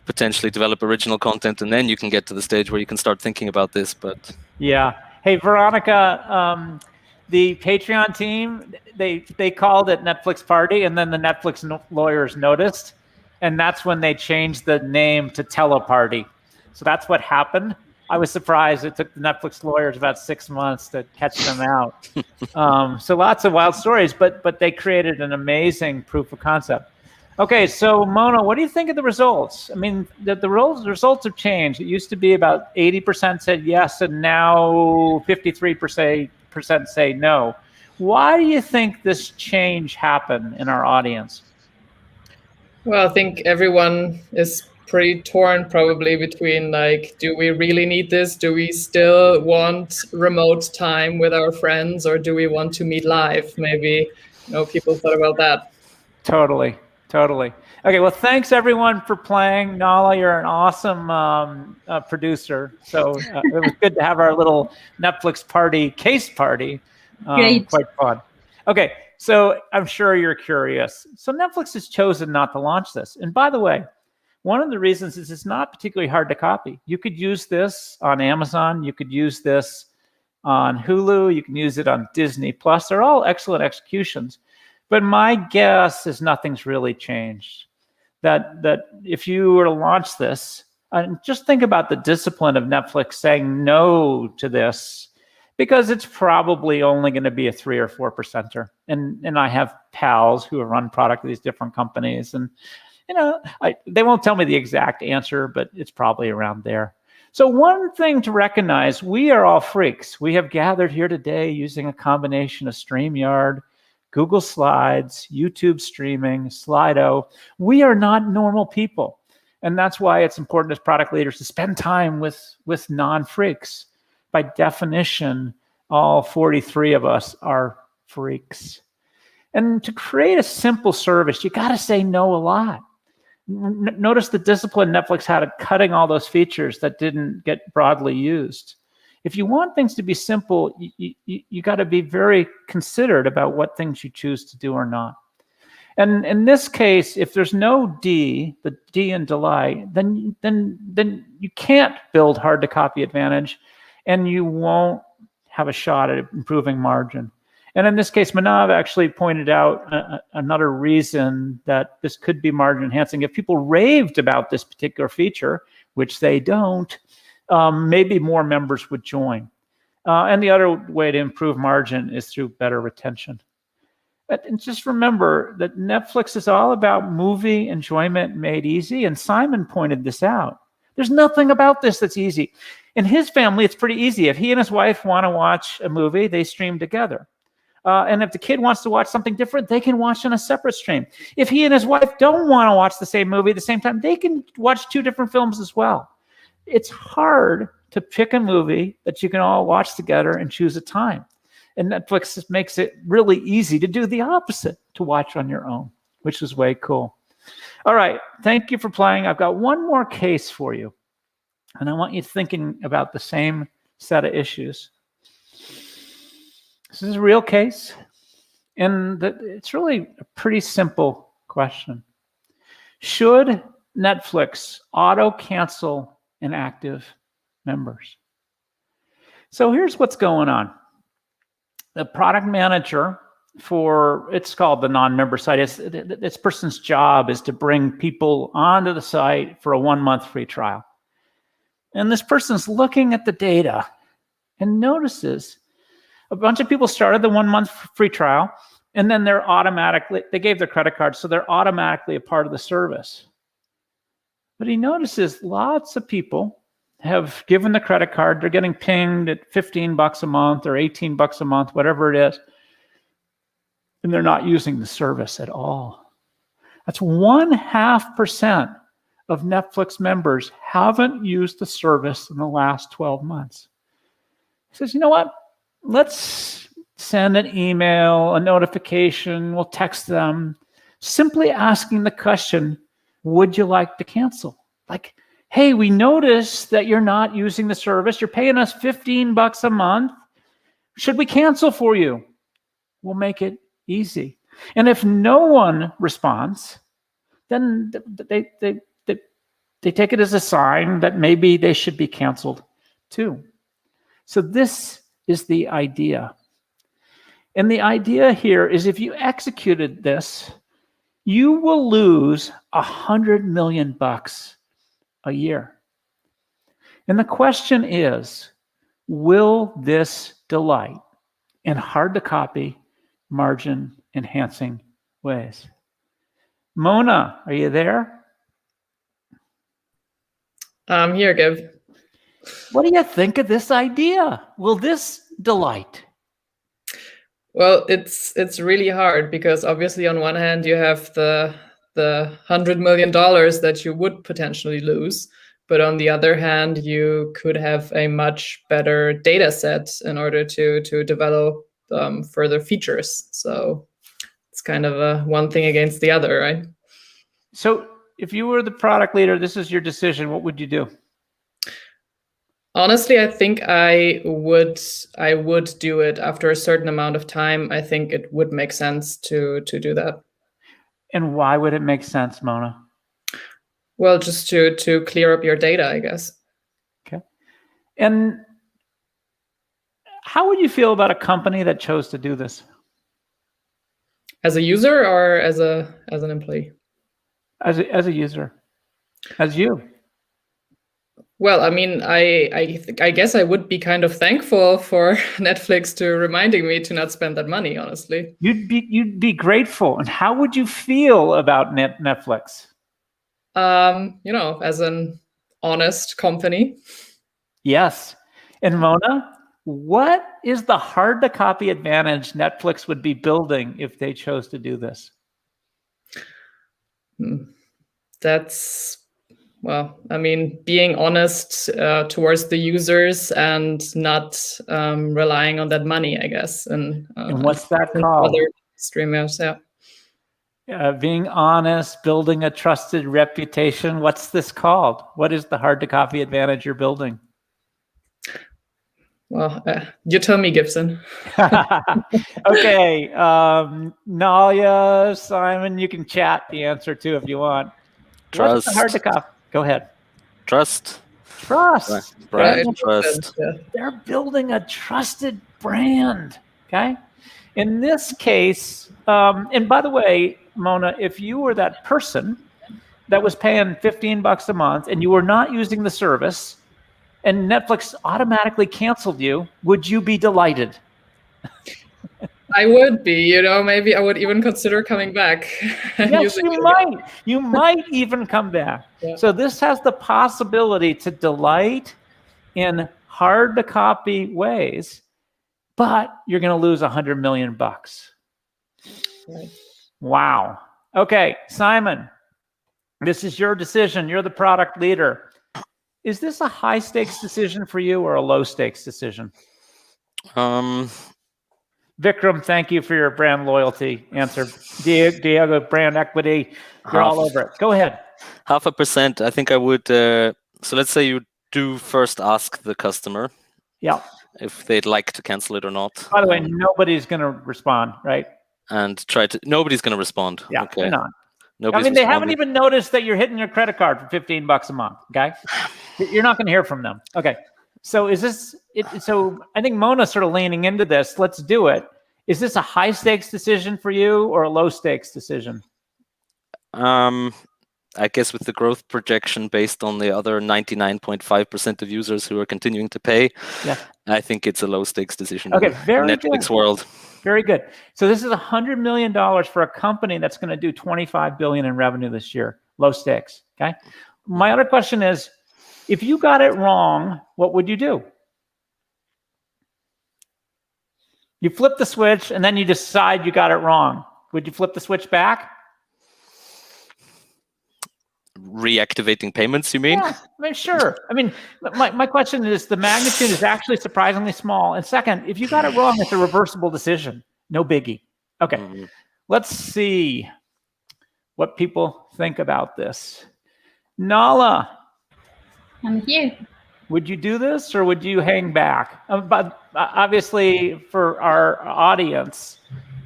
potentially develop original content, and then you can get to the stage where you can start thinking about this. But yeah. Hey, Veronica, the Patreon team, they called it Netflix Party, and then the Netflix lawyers noticed, and that's when they changed the name to Teleparty. So that's what happened. I was surprised. It took the Netflix lawyers about 6 months to catch them out. So lots of wild stories, but they created an amazing proof of concept. Okay, so Mona, what do you think of the results? I mean, the results have changed. It used to be about 80% said yes, and now 53% say no. Why do you think this change happened in our audience? Well, I think everyone is pretty torn probably between like, do we really need this? Do we still want remote time with our friends, or do we want to meet live? Maybe, people thought about that. Totally. Okay, well, thanks everyone for playing. Nala, you're an awesome producer. So it was good to have our little Netflix case party. Great. Quite fun. Okay, so I'm sure you're curious. So Netflix has chosen not to launch this. And by the way, one of the reasons is it's not particularly hard to copy. You could use this on Amazon. You could use this on Hulu. You can use it on Disney Plus. They're all excellent executions. But my guess is nothing's really changed. That if you were to launch this, and just think about the discipline of Netflix saying no to this, because it's probably only going to be a 3 or 4%er. And I have pals who have run product at these different companies, and they won't tell me the exact answer, but it's probably around there. So one thing to recognize, we are all freaks. We have gathered here today using a combination of StreamYard, Google Slides, YouTube streaming, Slido. We are not normal people. And that's why it's important as product leaders to spend time with non-freaks. By definition, all 43 of us are freaks. And to create a simple service, you got to say no a lot. Notice the discipline Netflix had at cutting all those features that didn't get broadly used. If you want things to be simple, you got to be very considerate about what things you choose to do or not. And in this case, if there's no D, the D in delay, then you can't build hard to copy advantage, and you won't have a shot at improving margin. And in this case, Manav actually pointed out another reason that this could be margin enhancing. If people raved about this particular feature, which they don't, maybe more members would join. And the other way to improve margin is through better retention. And just remember that Netflix is all about movie enjoyment made easy. And Simon pointed this out. There's nothing about this that's easy. In his family, it's pretty easy. If he and his wife want to watch a movie, they stream together. And if the kid wants to watch something different, they can watch on a separate stream. If he and his wife don't want to watch the same movie at the same time, they can watch 2 different films as well. It's hard to pick a movie that you can all watch together and choose a time. And Netflix makes it really easy to do the opposite, to watch on your own, which is way cool. All right, thank you for playing. I've got one more case for you. And I want you thinking about the same set of issues. This is a real case. And it's really a pretty simple question. Should Netflix auto-cancel inactive members? So here's what's going on. The product manager for, it's called the non-member site. This person's job is to bring people onto the site for a 1-month free trial. And this person's looking at the data and notices a bunch of people started the 1-month free trial, and then they gave their credit card, so they're automatically a part of the service. But he notices lots of people have given the credit card, they're getting pinged at $15 a month or $18 a month, whatever it is, and they're not using the service at all. That's 0.5% of Netflix members haven't used the service in the last 12 months. He says, you know what? Let's send an email, a notification, we'll text them, simply asking the question, would you like to cancel? Like, hey, we noticed that you're not using the service. You're paying us $15 a month. Should we cancel for you? We'll make it easy. And if no one responds, then they take it as a sign that maybe they should be canceled too. So this is the idea. And the idea here is if you executed this, you will lose $100 million a year. And the question is, will this delight in hard-to-copy, margin-enhancing ways? Mona, are you there? I'm here, Gib. What do you think of this idea? Will this delight? Well, it's really hard because obviously on one hand you have the $100 million that you would potentially lose, but on the other hand you could have a much better data set in order to develop further features. So it's kind of a one thing against the other, right? So if you were the product leader, this is your decision, what would you do? Honestly, I think I would do it after a certain amount of time. I think it would make sense to do that. And why would it make sense, Mona? Well, just to clear up your data, I guess. Okay. And how would you feel about a company that chose to do this? As a user or as an employee? As a user. As you. Well, I mean, I guess I would be kind of thankful for Netflix to reminding me to not spend that money, honestly. You'd be grateful. And how would you feel about Netflix? As an honest company. Yes. And Mona, what is the hard-to-copy advantage Netflix would be building if they chose to do this? Well, I mean, being honest towards the users and not relying on that money, I guess. And what's that called? Other streamers, yeah. Being honest, building a trusted reputation. What's this called? What is the hard-to-copy advantage you're building? Well, you tell me, Gibson. Okay, Nalia, Simon, you can chat the answer too if you want. Trust. What's the hard-to-copy? Go ahead. Trust. Trust. Right. Trust. They're building a trusted brand. Okay. In this case, and by the way, Mona, if you were that person that was paying $15 a month and you were not using the service, and Netflix automatically canceled you, would you be delighted? I would be, maybe I would even consider coming back. Yes, you might. You might even come back. Yeah. So this has the possibility to delight in hard-to-copy ways, but you're going to lose $100 million. Right. Wow. Okay, Simon, this is your decision. You're the product leader. Is this a high-stakes decision for you or a low-stakes decision? Vikram, thank you for your brand loyalty answer. Diego, brand equity, you're all over it. Go ahead. 0.5%. I think I would. So let's say you do first ask the customer. Yeah. If they'd like to cancel it or not. By the way, nobody's going to respond, right? and try to. Nobody's going to respond. Yeah, Okay. they're not. Nobody's I mean, they haven't responding. even noticed that you're hitting your credit card for $15 a month. Okay, you're not going to hear from them. Okay, so is this? So I think Mona's sort of leaning into this. Let's do it. Is this a high stakes decision for you or a low stakes decision? I guess with the growth projection based on the other 99.5% of users who are continuing to pay, Yeah. I think it's a low stakes decision. Okay, in very Netflix good. world. Very good. So this is $100 million for a company that's going to do $25 billion in revenue this year. Low stakes. Okay. My other question is, if you got it wrong, what would you do? You flip the switch and then you decide you got it wrong. Would you flip the switch back? Reactivating payments, you mean? Yeah, I mean, sure. I mean, my question is, the magnitude is actually surprisingly small. And second, if you got it wrong, it's a reversible decision. No biggie. Okay, let's see what people think about this. Nala, I'm here. would you do this or would you hang back? But obviously, for our audience,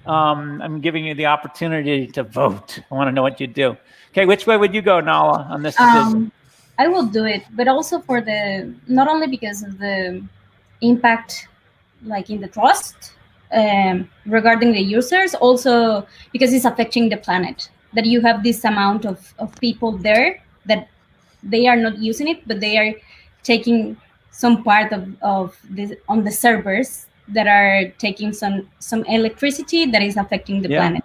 I'm giving you the opportunity to vote. I want to know what you'd do. Okay, which way would you go, Nala, on this decision? I will do it, but also for not only because of the impact, like in the trust regarding the users, also because it's affecting the planet. That you have this amount of people there that they are not using it, but they are taking some part of this on the servers that are taking some electricity that is affecting the planet.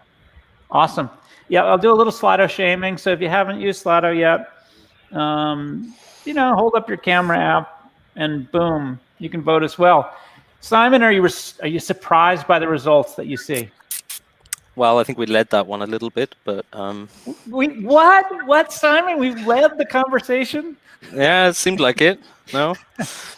Awesome. Yeah, I'll do a little Slido shaming. So if you haven't used Slido yet, hold up your camera app and boom, you can vote as well. Simon, are you surprised by the results that you see? Well, I think we led that one a little bit, but What, Simon? We led the conversation? yeah, it seemed like it. No,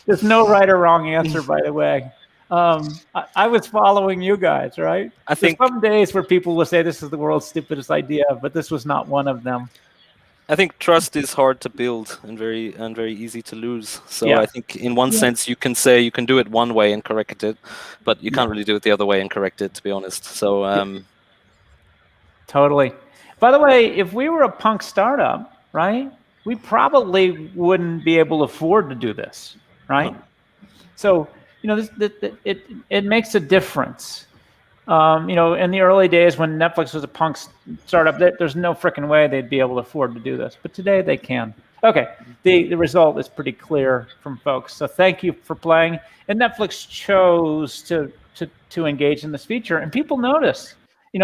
there's no right or wrong answer, by the way. I was following you guys, right? I think there's some days where people will say this is the world's stupidest idea, but this was not one of them. I think trust is hard to build and very easy to lose. So Yeah. I think in one sense you can say you can do it one way and correct it, but you can't really do it the other way and correct it, to be honest. So Totally. By the way, if we were a punk startup, right, we probably wouldn't be able to afford to do this, right? So, it makes a difference. In the early days when Netflix was a punk startup, there's no freaking way they'd be able to afford to do this. But today they can. Okay, the result is pretty clear from folks. So thank you for playing. And Netflix chose to engage in this feature, and people notice.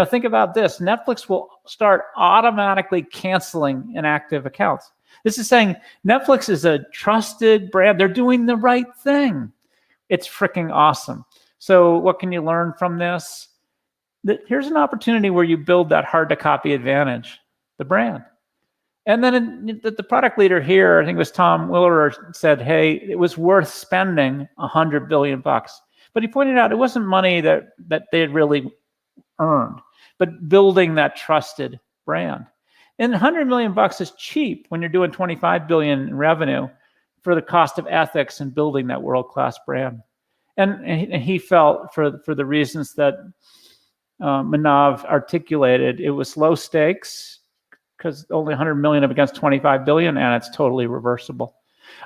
Think about this. Netflix will start automatically canceling inactive accounts. This is saying Netflix is a trusted brand. They're doing the right thing. It's freaking awesome. So what can you learn from this? Here's an opportunity where you build that hard-to-copy advantage, the brand. And then the product leader here, I think it was Tom Willerer, said, hey, it was worth spending $100 billion. But he pointed out it wasn't money that they had really earned, but building that trusted brand. And $100 million is cheap when you're doing $25 billion in revenue for the cost of ethics and building that world-class brand. And he felt, for the reasons that Manav articulated, it was low stakes because only 100 million up against 25 billion, and it's totally reversible.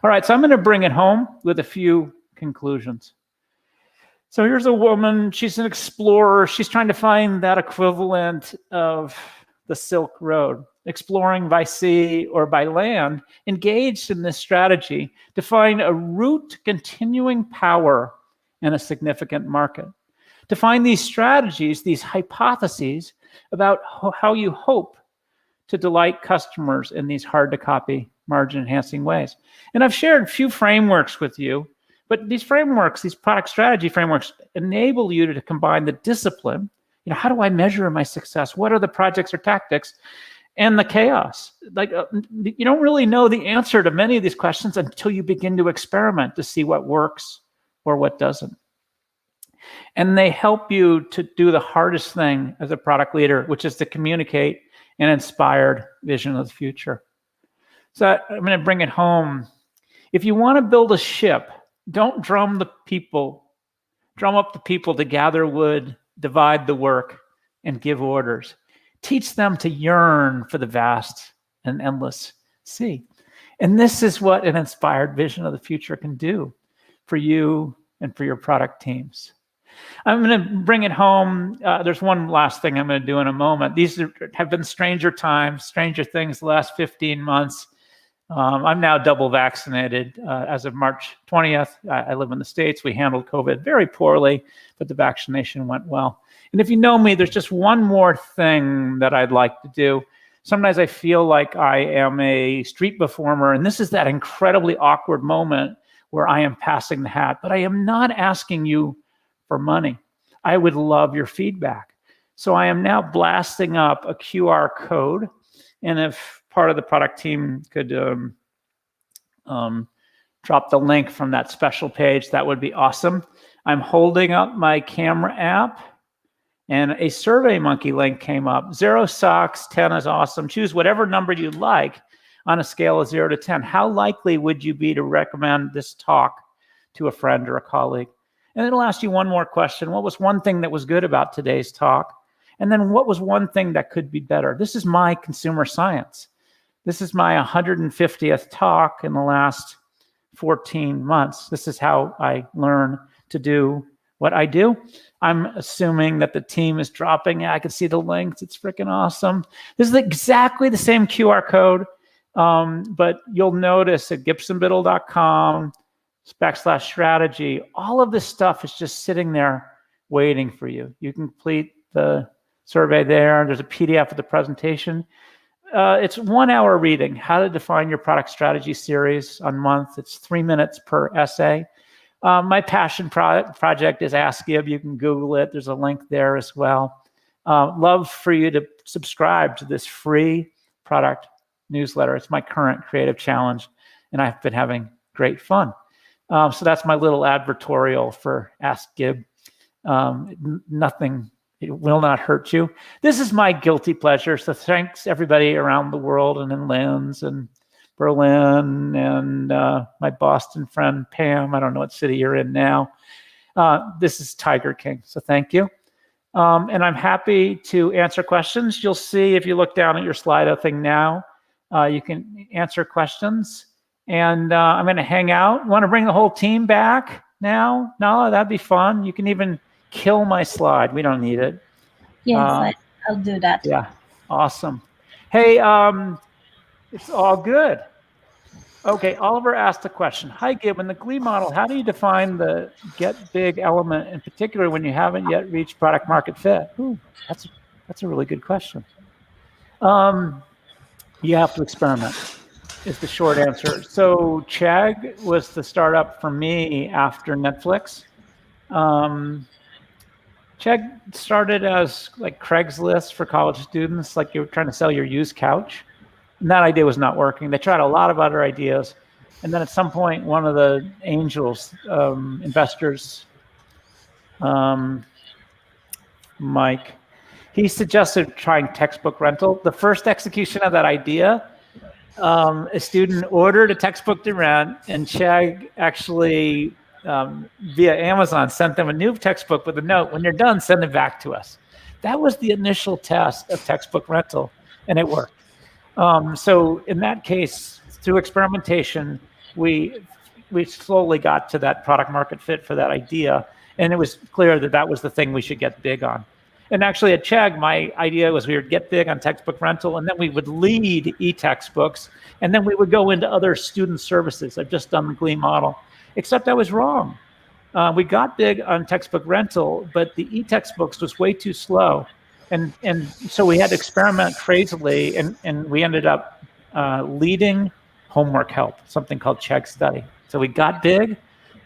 All right, so I'm going to bring it home with a few conclusions. So here's a woman. She's an explorer. She's trying to find that equivalent of the Silk Road, exploring by sea or by land, engaged in this strategy to find a route to continuing power in a significant market. To find these strategies, these hypotheses about how you hope to delight customers in these hard-to-copy, margin-enhancing ways. And I've shared a few frameworks with you, but these frameworks, these product strategy frameworks, enable you to combine the discipline. How do I measure my success? What are the projects or tactics? And the chaos. You don't really know the answer to many of these questions until you begin to experiment to see what works or what doesn't. And they help you to do the hardest thing as a product leader, which is to communicate an inspired vision of the future. So I'm going to bring it home. If you want to build a ship, don't drum up the people to gather wood, divide the work, and give orders. Teach them to yearn for the vast and endless sea. And this is what an inspired vision of the future can do for you and for your product teams. I'm going to bring it home. There's one last thing I'm going to do in a moment. These have been stranger times, stranger things the last 15 months. I'm now double vaccinated as of March 20th. I live in the States. We handled COVID very poorly, but the vaccination went well. And if you know me, there's just one more thing that I'd like to do. Sometimes I feel like I am a street performer, and this is that incredibly awkward moment where I am passing the hat, but I am not asking you for money. I would love your feedback. So I am now blasting up a QR code, and if part of the product team could drop the link from that special page, that would be awesome. I'm holding up my camera app, and a SurveyMonkey link came up. 0 sucks, 10 is awesome. Choose whatever number you'd like on a scale of 0 to 10. How likely would you be to recommend this talk to a friend or a colleague? And it'll ask you one more question. What was one thing that was good about today's talk? And then what was one thing that could be better? This is my consumer science. This is my 150th talk in the last 14 months. This is how I learn to do what I do. I'm assuming that the team is dropping. I can see the links. It's freaking awesome. This is exactly the same QR code, but you'll notice at gibsonbiddle.com/strategy, all of this stuff is just sitting there waiting for you. You can complete the survey there. There's a PDF of the presentation. It's 1 hour reading, how to define your product strategy series on month. It's 3 minutes per essay. My passion project is Ask Gib. You can Google it. There's a link there as well. Love for you to subscribe to this free product newsletter. It's my current creative challenge, and I've been having great fun. So that's my little advertorial for Ask Gib. Nothing, it will not hurt you. This is my guilty pleasure. So thanks everybody around the world and in Linz and Berlin and my Boston friend Pam. I don't know what city you're in now. This is Tiger King. So thank you. And I'm happy to answer questions. You'll see if you look down at your Slido thing now, you can answer questions. And I'm going to hang out. Want to bring the whole team back now? No, that'd be fun. You can even kill my slide. We don't need it. Yes, I'll do that. Yeah, awesome. Hey, it's all good. Okay, Oliver asked a question. Hi, Gib. In the GLE model, how do you define the get big element, in particular when you haven't yet reached product market fit? Ooh, that's a really good question. You have to experiment, is the short answer. So Chegg was the startup for me after Netflix. Chegg started as like Craigslist for college students, like you were trying to sell your used couch. And that idea was not working. They tried a lot of other ideas. And then at some point, one of the angels, investors, Mike, he suggested trying textbook rental. The first execution of that idea, a student ordered a textbook to rent, and Chegg actually, via Amazon, sent them a new textbook with a note, when you're done, send it back to us. That was the initial test of textbook rental, and it worked. So in that case, through experimentation, we slowly got to that product market fit for that idea, and it was clear that that was the thing we should get big on. And actually at Chegg, my idea was we would get big on textbook rental, and then we would lead e-textbooks, and then we would go into other student services. I've just done the GLE model, except I was wrong. We got big on textbook rental, but the e-textbooks was way too slow. And so we had to experiment crazily, and we ended up leading homework help, something called Chegg Study. So we got big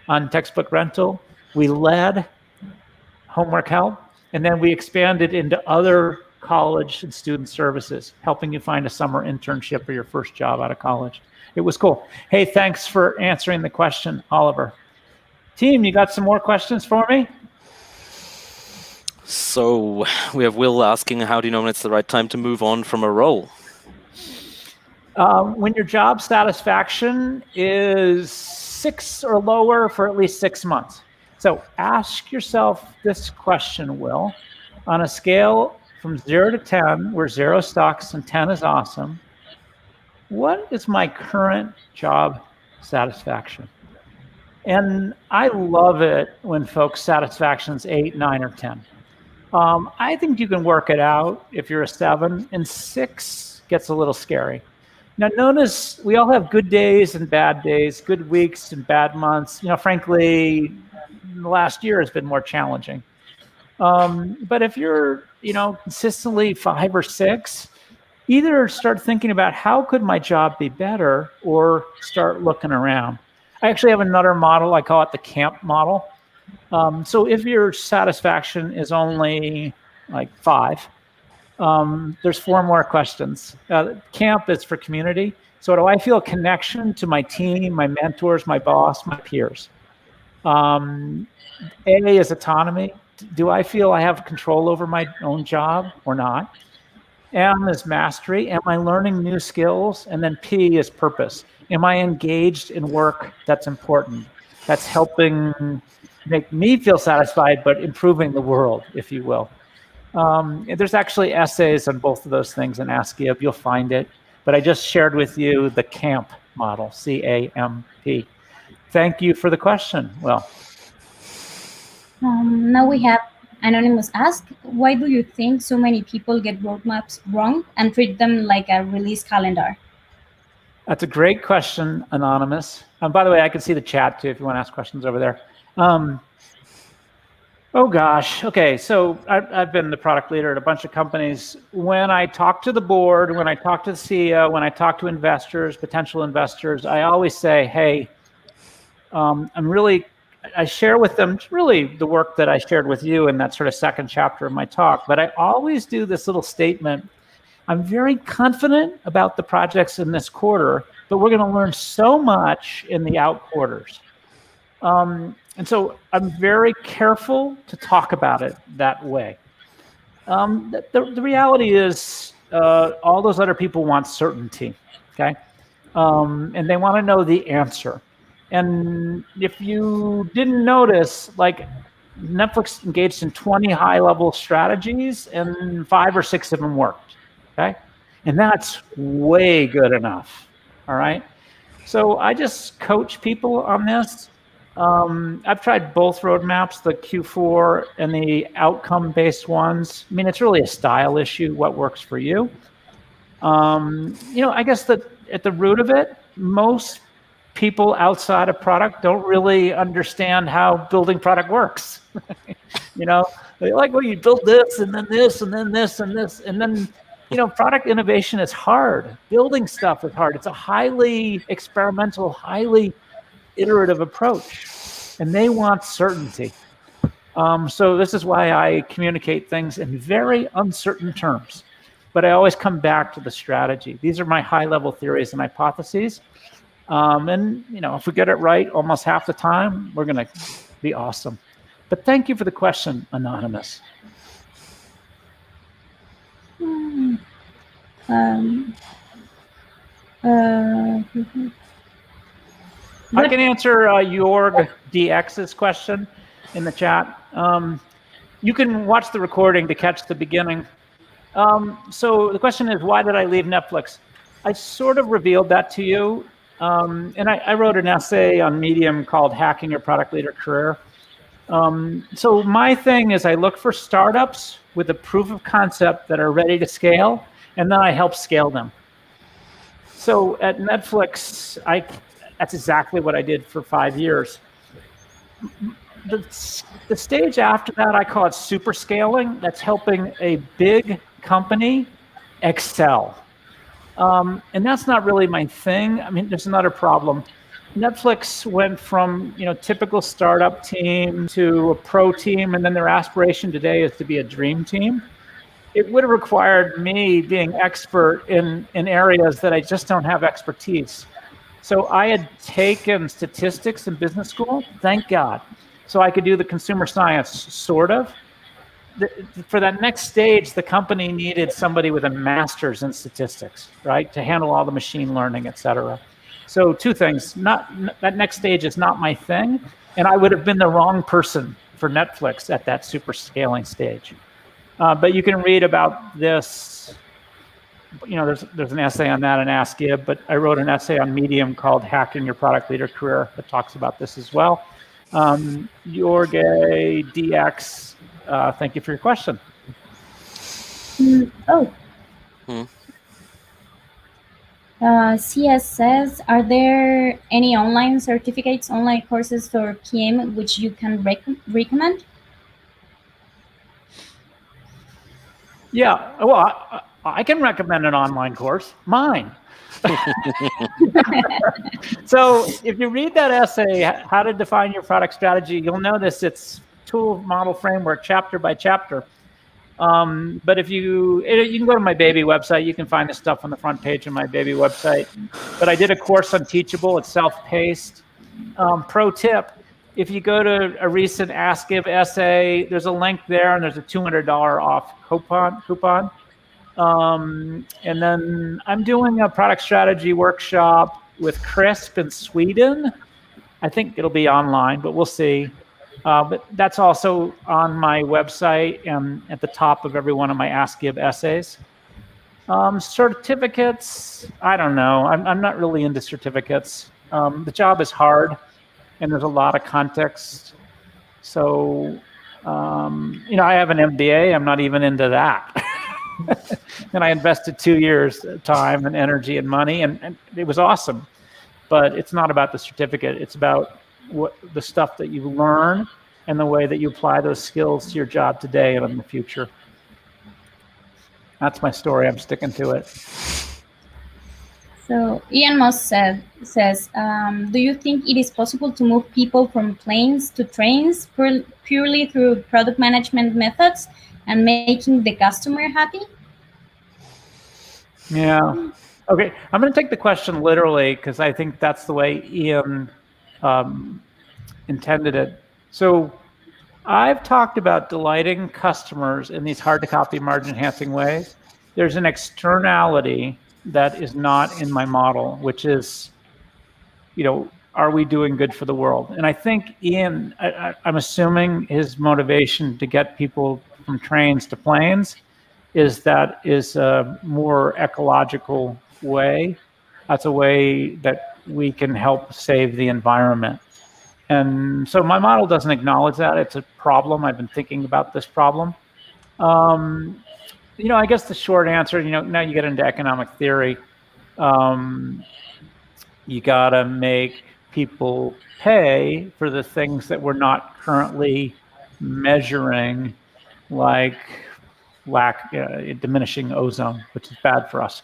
on textbook rental, we led homework help, and then we expanded into other college and student services, helping you find a summer internship or your first job out of college. It was cool. Hey, thanks for answering the question, Oliver. Team, you got some more questions for me? So we have Will asking, how do you know when it's the right time to move on from a role? When your job satisfaction is 6 or lower for at least 6 months. So ask yourself this question, Will. On a scale from 0 to 10, where 0 sucks and 10 is awesome, what is my current job satisfaction? And I love it when folks' satisfaction is 8, 9, or 10. I think you can work it out if you're a 7, and 6 gets a little scary. Now, notice we all have good days and bad days, good weeks and bad months. Frankly, the last year has been more challenging. But if you're, consistently 5 or 6, either start thinking about how could my job be better, or start looking around. I actually have another model. I call it the camp model. So if your satisfaction is only like 5, there's 4 more questions. Camp is for community. So do I feel a connection to my team, my mentors, my boss, my peers? A is autonomy. Do I feel I have control over my own job or not? M is mastery. Am I learning new skills? And then P is purpose. Am I engaged in work that's important, that's helping make me feel satisfied, but improving the world, if you will? There's actually essays on both of those things in AskGib. You'll find it. But I just shared with you the CAMP model, CAMP. Thank you for the question. Well, now we have Anonymous ask, why do you think so many people get roadmaps wrong and treat them like a release calendar? That's a great question, Anonymous. By the way, I can see the chat too if you want to ask questions over there. Oh gosh, okay, so I've been the product leader at a bunch of companies. When I talk to the board, when I talk to the CEO, when I talk to investors, potential investors, I always say, hey, I share with them really the work that I shared with you in that sort of second chapter of my talk, but I always do this little statement. I'm very confident about the projects in this quarter, but we're going to learn so much in the out quarters. And so I'm very careful to talk about it that way. The reality is all those other people want certainty, okay? And they want to know the answer. And if you didn't notice, like Netflix engaged in 20 high-level strategies and 5 or 6 of them worked, okay? And that's way good enough, all right? So I just coach people on this. I've tried both roadmaps, the Q4 and the outcome-based ones. I mean, it's really a style issue, what works for you. I guess that at the root of it, most people outside of product don't really understand how building product works. They're like, well, you build this and then this and then this and this. And then, product innovation is hard. Building stuff is hard. It's a highly experimental, highly iterative approach. And they want certainty. So this is why I communicate things in very uncertain terms. But I always come back to the strategy. These are my high-level theories and hypotheses. And if we get it right almost half the time, we're going to be awesome. But thank you for the question, Anonymous. I can answer Jorg DX's question in the chat. You can watch the recording to catch the beginning. So the question is, why did I leave Netflix? I sort of revealed that to you. And I wrote an essay on Medium called Hacking Your Product Leader Career. So my thing is I look for startups with a proof of concept that are ready to scale, and then I help scale them. So at Netflix, that's exactly what I did for 5 years. The stage after that, I call it super scaling. That's helping a big company excel. And that's not really my thing. I mean, there's another problem. Netflix went from typical startup team to a pro team, and then their aspiration today is to be a dream team. It would have required me being expert in areas that I just don't have expertise. So I had taken statistics in business school, thank God. So I could do the consumer science, sort of. For that next stage, the company needed somebody with a master's in statistics, right, to handle all the machine learning, et cetera. So 2 things, that next stage is not my thing, and I would have been the wrong person for Netflix at that super scaling stage. But you can read about this. There's an essay on that in Ask Gib, but I wrote an essay on Medium called Hacking Your Product Leader Career that talks about this as well. Jorge DX, thank you for your question. CS says, are there any online certificates, online courses for PM which you can recommend? Yeah, well, I can recommend an online course, mine. So if you read that essay, How to Define Your Product Strategy, you'll notice it's tool model framework, chapter by chapter. But if you can go to my baby website, you can find this stuff on the front page of my baby website. But I did a course on Teachable, it's self-paced. Pro tip, if you go to a recent Ask Gib essay, there's a link there and there's a $200 off coupon. And then I'm doing a product strategy workshop with Crisp in Sweden. I think it'll be online, but we'll see. But that's also on my website and at the top of every one of my Ask Gib essays. Certificates, I don't know. I'm not really into certificates. The job is hard and there's a lot of context. So, I have an MBA. I'm not even into that. And I invested 2 years time and energy and money, and it was awesome. But it's not about the certificate. It's about the stuff that you learn and the way that you apply those skills to your job today and in the future. That's my story. I'm sticking to it. So Ian Moss says, do you think it is possible to move people from planes to trains purely through product management methods and making the customer happy? Yeah. Okay. I'm going to take the question literally because I think that's the way Ian intended it. So I've talked about delighting customers in these hard to copy margin enhancing ways. There's an externality that is not in my model, which is, are we doing good for the world? And I think Ian, I'm assuming his motivation to get people from trains to planes is a more ecological way. That's a way that we can help save the environment. And so my model doesn't acknowledge that. It's a problem. I've been thinking about this problem. I guess the short answer, now you get into economic theory. You got to make people pay for the things that we're not currently measuring, like diminishing ozone, which is bad for us.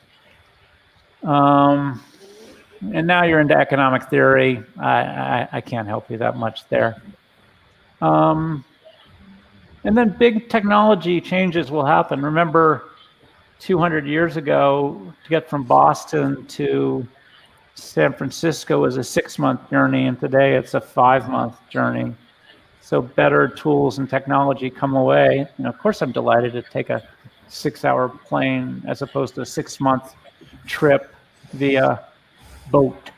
And now you're into economic theory. I can't help you that much there. And then big technology changes will happen. Remember, 200 years ago, to get from Boston to San Francisco was a 6-month journey, and today it's a 5-month journey. So better tools and technology come away. Of course, I'm delighted to take a 6-hour plane as opposed to a 6-month trip via boat.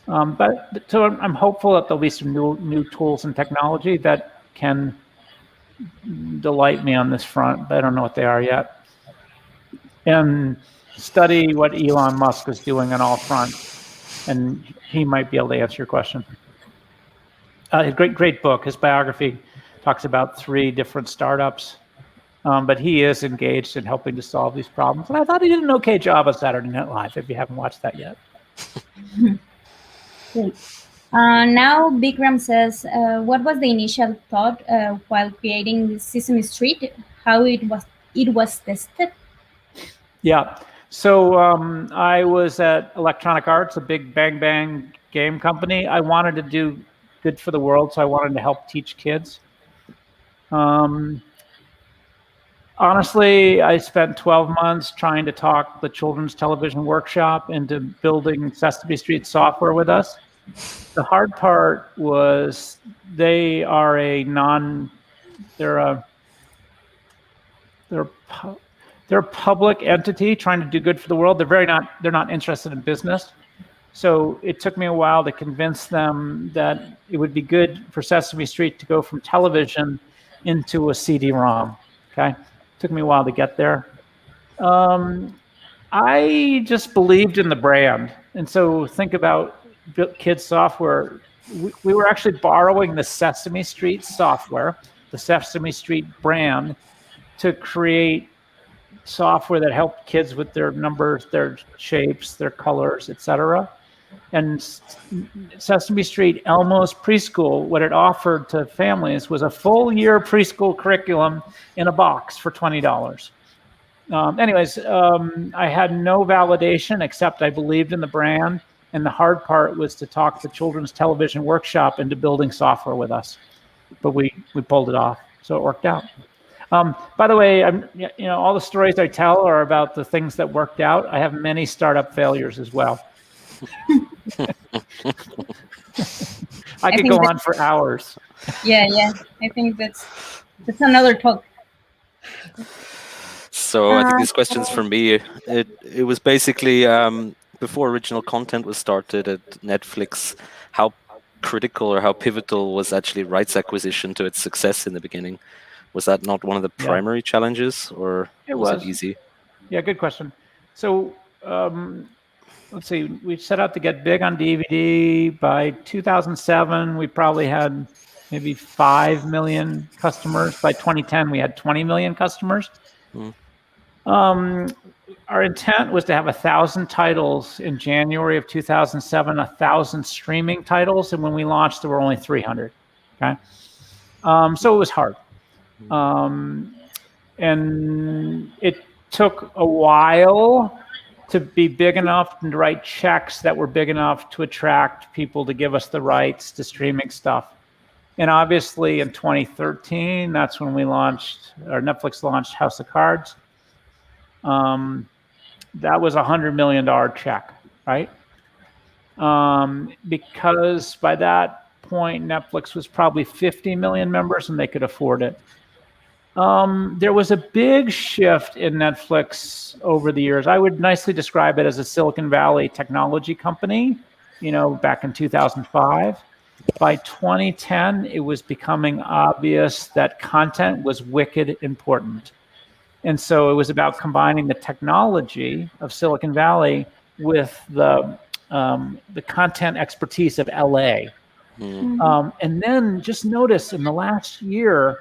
So I'm hopeful that there'll be some new tools and technology that can delight me on this front, but I don't know what they are yet. And study what Elon Musk is doing on all fronts, and he might be able to answer your question. A great book. His biography talks about 3 different startups, but he is engaged in helping to solve these problems. And I thought he did an okay job on Saturday Night Live, if you haven't watched that yet. Great. Now Bikram says, what was the initial thought while creating Sesame Street? How it was tested? Yeah. So I was at Electronic Arts, a big bang bang game company. I wanted to do good for the world, so I wanted to help teach kids. Honestly, I spent 12 months trying to talk the Children's Television Workshop into building Sesame Street software with us. The hard part was they're a public entity trying to do good for the world. They're not interested in business. So it took me a while to convince them that it would be good for Sesame Street to go from television into a CD-ROM. Okay. Took me a while to get there. I just believed in the brand. And so think about kids software. We were actually borrowing the Sesame Street software, the Sesame Street brand, to create software that helped kids with their numbers, their shapes, their colors, etc. And Sesame Street Elmo's Preschool, what it offered to families was a full year preschool curriculum in a box for $20. I had no validation except I believed in the brand. And the hard part was to talk the Children's Television Workshop into building software with us. But we pulled it off, so it worked out. By the way, all the stories I tell are about the things that worked out. I have many startup failures as well. I could go on for hours. Yeah. I think that's another talk. So I think this question's for me. It was basically before original content was started at Netflix, how critical or how pivotal was actually rights acquisition to its success in the beginning? Was that not one of the primary challenges, or was it easy? Yeah, good question. So let's see, we set out to get big on DVD. By 2007, we probably had maybe 5 million customers. By 2010, we had 20 million customers. Our intent was to have 1,000 titles in January of 2007, 1,000 streaming titles, and when we launched, there were only 300. Okay, so it was hard, and it took a while to be big enough and to write checks that were big enough to attract people to give us the rights to streaming stuff. And obviously, in 2013, that's when Netflix launched House of Cards. That was $100 million check, right? Because by that point, Netflix was probably 50 million members and they could afford it. There was a big shift in Netflix over the years. I would nicely describe it as a Silicon Valley technology company, back in 2005. By 2010, it was becoming obvious that content was wicked important. And so it was about combining the technology of Silicon Valley with the content expertise of LA. And then just notice in the last year,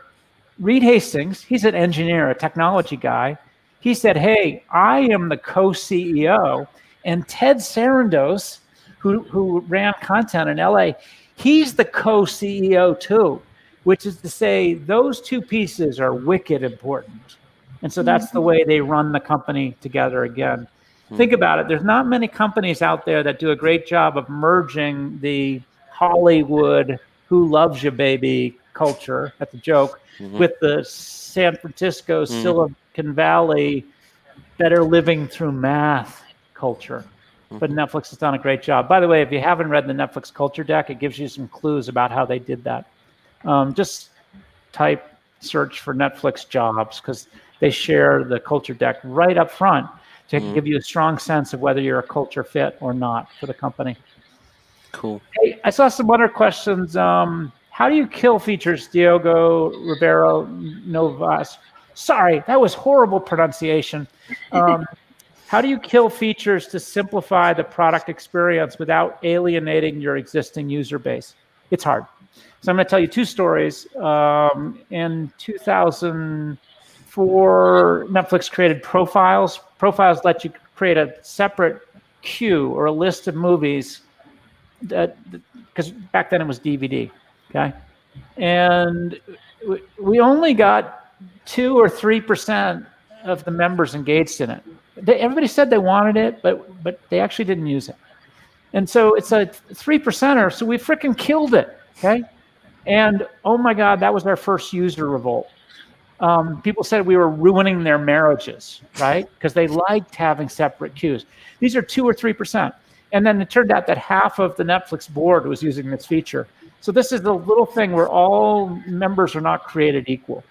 Reed Hastings, he's an engineer, a technology guy. He said, hey, I am the co-CEO. And Ted Sarandos, who ran content in LA, he's the co-CEO too, which is to say those two pieces are wicked important. And so that's the way they run the company together again. Think about it. There's not many companies out there that do a great job of merging the Hollywood, who loves you, baby culture, that's a joke, with the San Francisco, Silicon Valley, better living through math culture. But Netflix has done a great job. By the way, if you haven't read the Netflix culture deck, it gives you some clues about how they did that. Just search for Netflix jobs, because they share the culture deck right up front to give you a strong sense of whether you're a culture fit or not for the company. Cool. Hey, I saw some other questions. How do you kill features, Diogo Ribeiro Novas? Sorry, that was horrible pronunciation. How do you kill features to simplify the product experience without alienating your existing user base? It's hard. So I'm going to tell you two stories. In 2004, Netflix created Profiles. Profiles let you create a separate queue or a list of movies, because back then it was DVD, okay? And we only got 2 or 3% of the members engaged in it. Everybody said they wanted it, but they actually didn't use it. And so it's a 3%er, so we freaking killed it, okay? And oh my God, that was our first user revolt. People said we were ruining their marriages, right? Because they liked having separate queues. These are 2 or 3%. And then it turned out that half of the Netflix board was using this feature. So this is the little thing where all members are not created equal.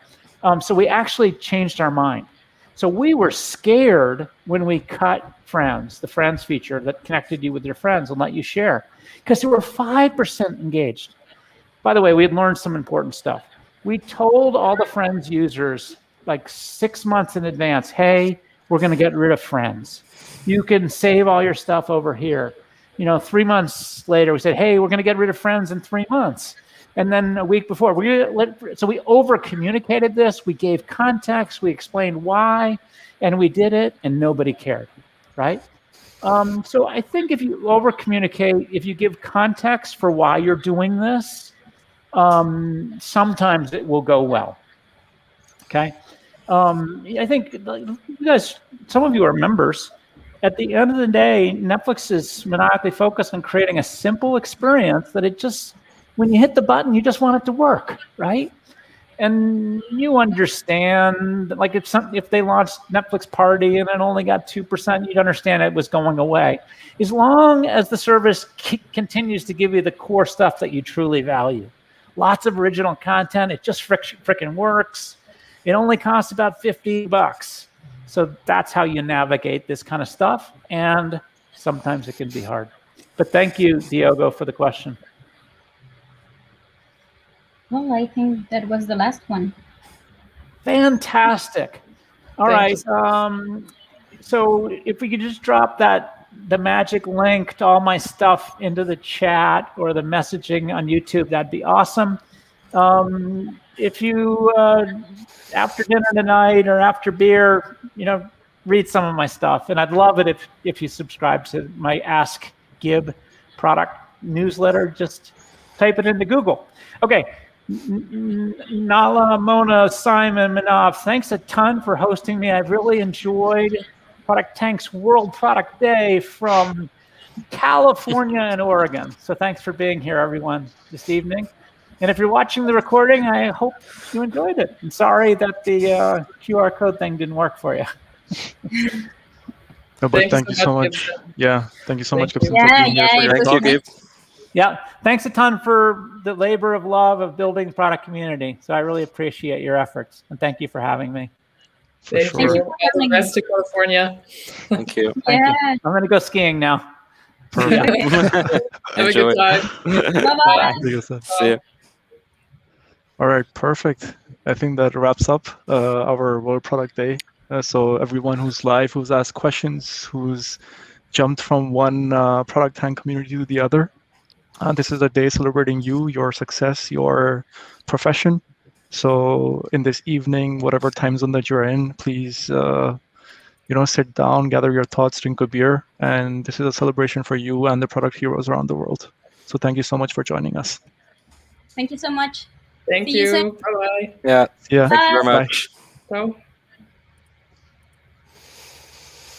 So we actually changed our mind. So we were scared when we cut friends, the friends feature that connected you with your friends and let you share, because there were 5% engaged. By the way, we had learned some important stuff. We told all the friends users, like 6 months in advance, hey, we're going to get rid of Friends. You can save all your stuff over here. 3 months later, we said, hey, we're going to get rid of Friends in 3 months. And then a week before, so we over-communicated this. We gave context. We explained why, and we did it, and nobody cared, right? So I think if you over-communicate, if you give context for why you're doing this, sometimes it will go well, okay? I think you guys, some of you are members. At the end of the day, Netflix is maniacally focused on creating a simple experience that it just, when you hit the button, you just want it to work, right? And you understand, like if they launched Netflix Party and it only got 2%, you'd understand it was going away. As long as the service continues to give you the core stuff that you truly value. Lots of original content, it just frickin' works. It only costs about $50. So that's how you navigate this kind of stuff. And sometimes it can be hard. But thank you, Diogo, for the question. Well, I think that was the last one. Fantastic. All right. So if we could just drop the magic link to all my stuff into the chat or the messaging on YouTube, that'd be awesome. If you, after dinner tonight or after beer, read some of my stuff. And I'd love it if you subscribe to my Ask Gib product newsletter. Just type it into Google. Okay. Nala, Mona, Simon, Manav, thanks a ton for hosting me. I've really enjoyed ProductTank's World Product Day from California and Oregon. So thanks for being here, everyone, this evening. And if you're watching the recording, I hope you enjoyed it. I'm sorry that the QR code thing didn't work for you. No, but thank you so much. Yeah, thank you so much, Gibson, for being here. Thank you, Gib. Yeah, thanks a ton for the labor of love of building the product community. So I really appreciate your efforts, and thank you for having me. Thank you. All the best to California. Thank you. Thank you. I'm going to go skiing now. Perfect. Have a good time. Bye-bye. See you. All right, perfect. I think that wraps up our World Product Day. So everyone who's live, who's asked questions, who's jumped from one ProductTank community to the other, this is a day celebrating you, your success, your profession. So in this evening, whatever time zone that you're in, please, sit down, gather your thoughts, drink a beer, and this is a celebration for you and the product heroes around the world. So thank you so much for joining us. Thank you so much. Thank See you you. soon. Bye-bye. Yeah. Yeah. Thank you very much. Ciao.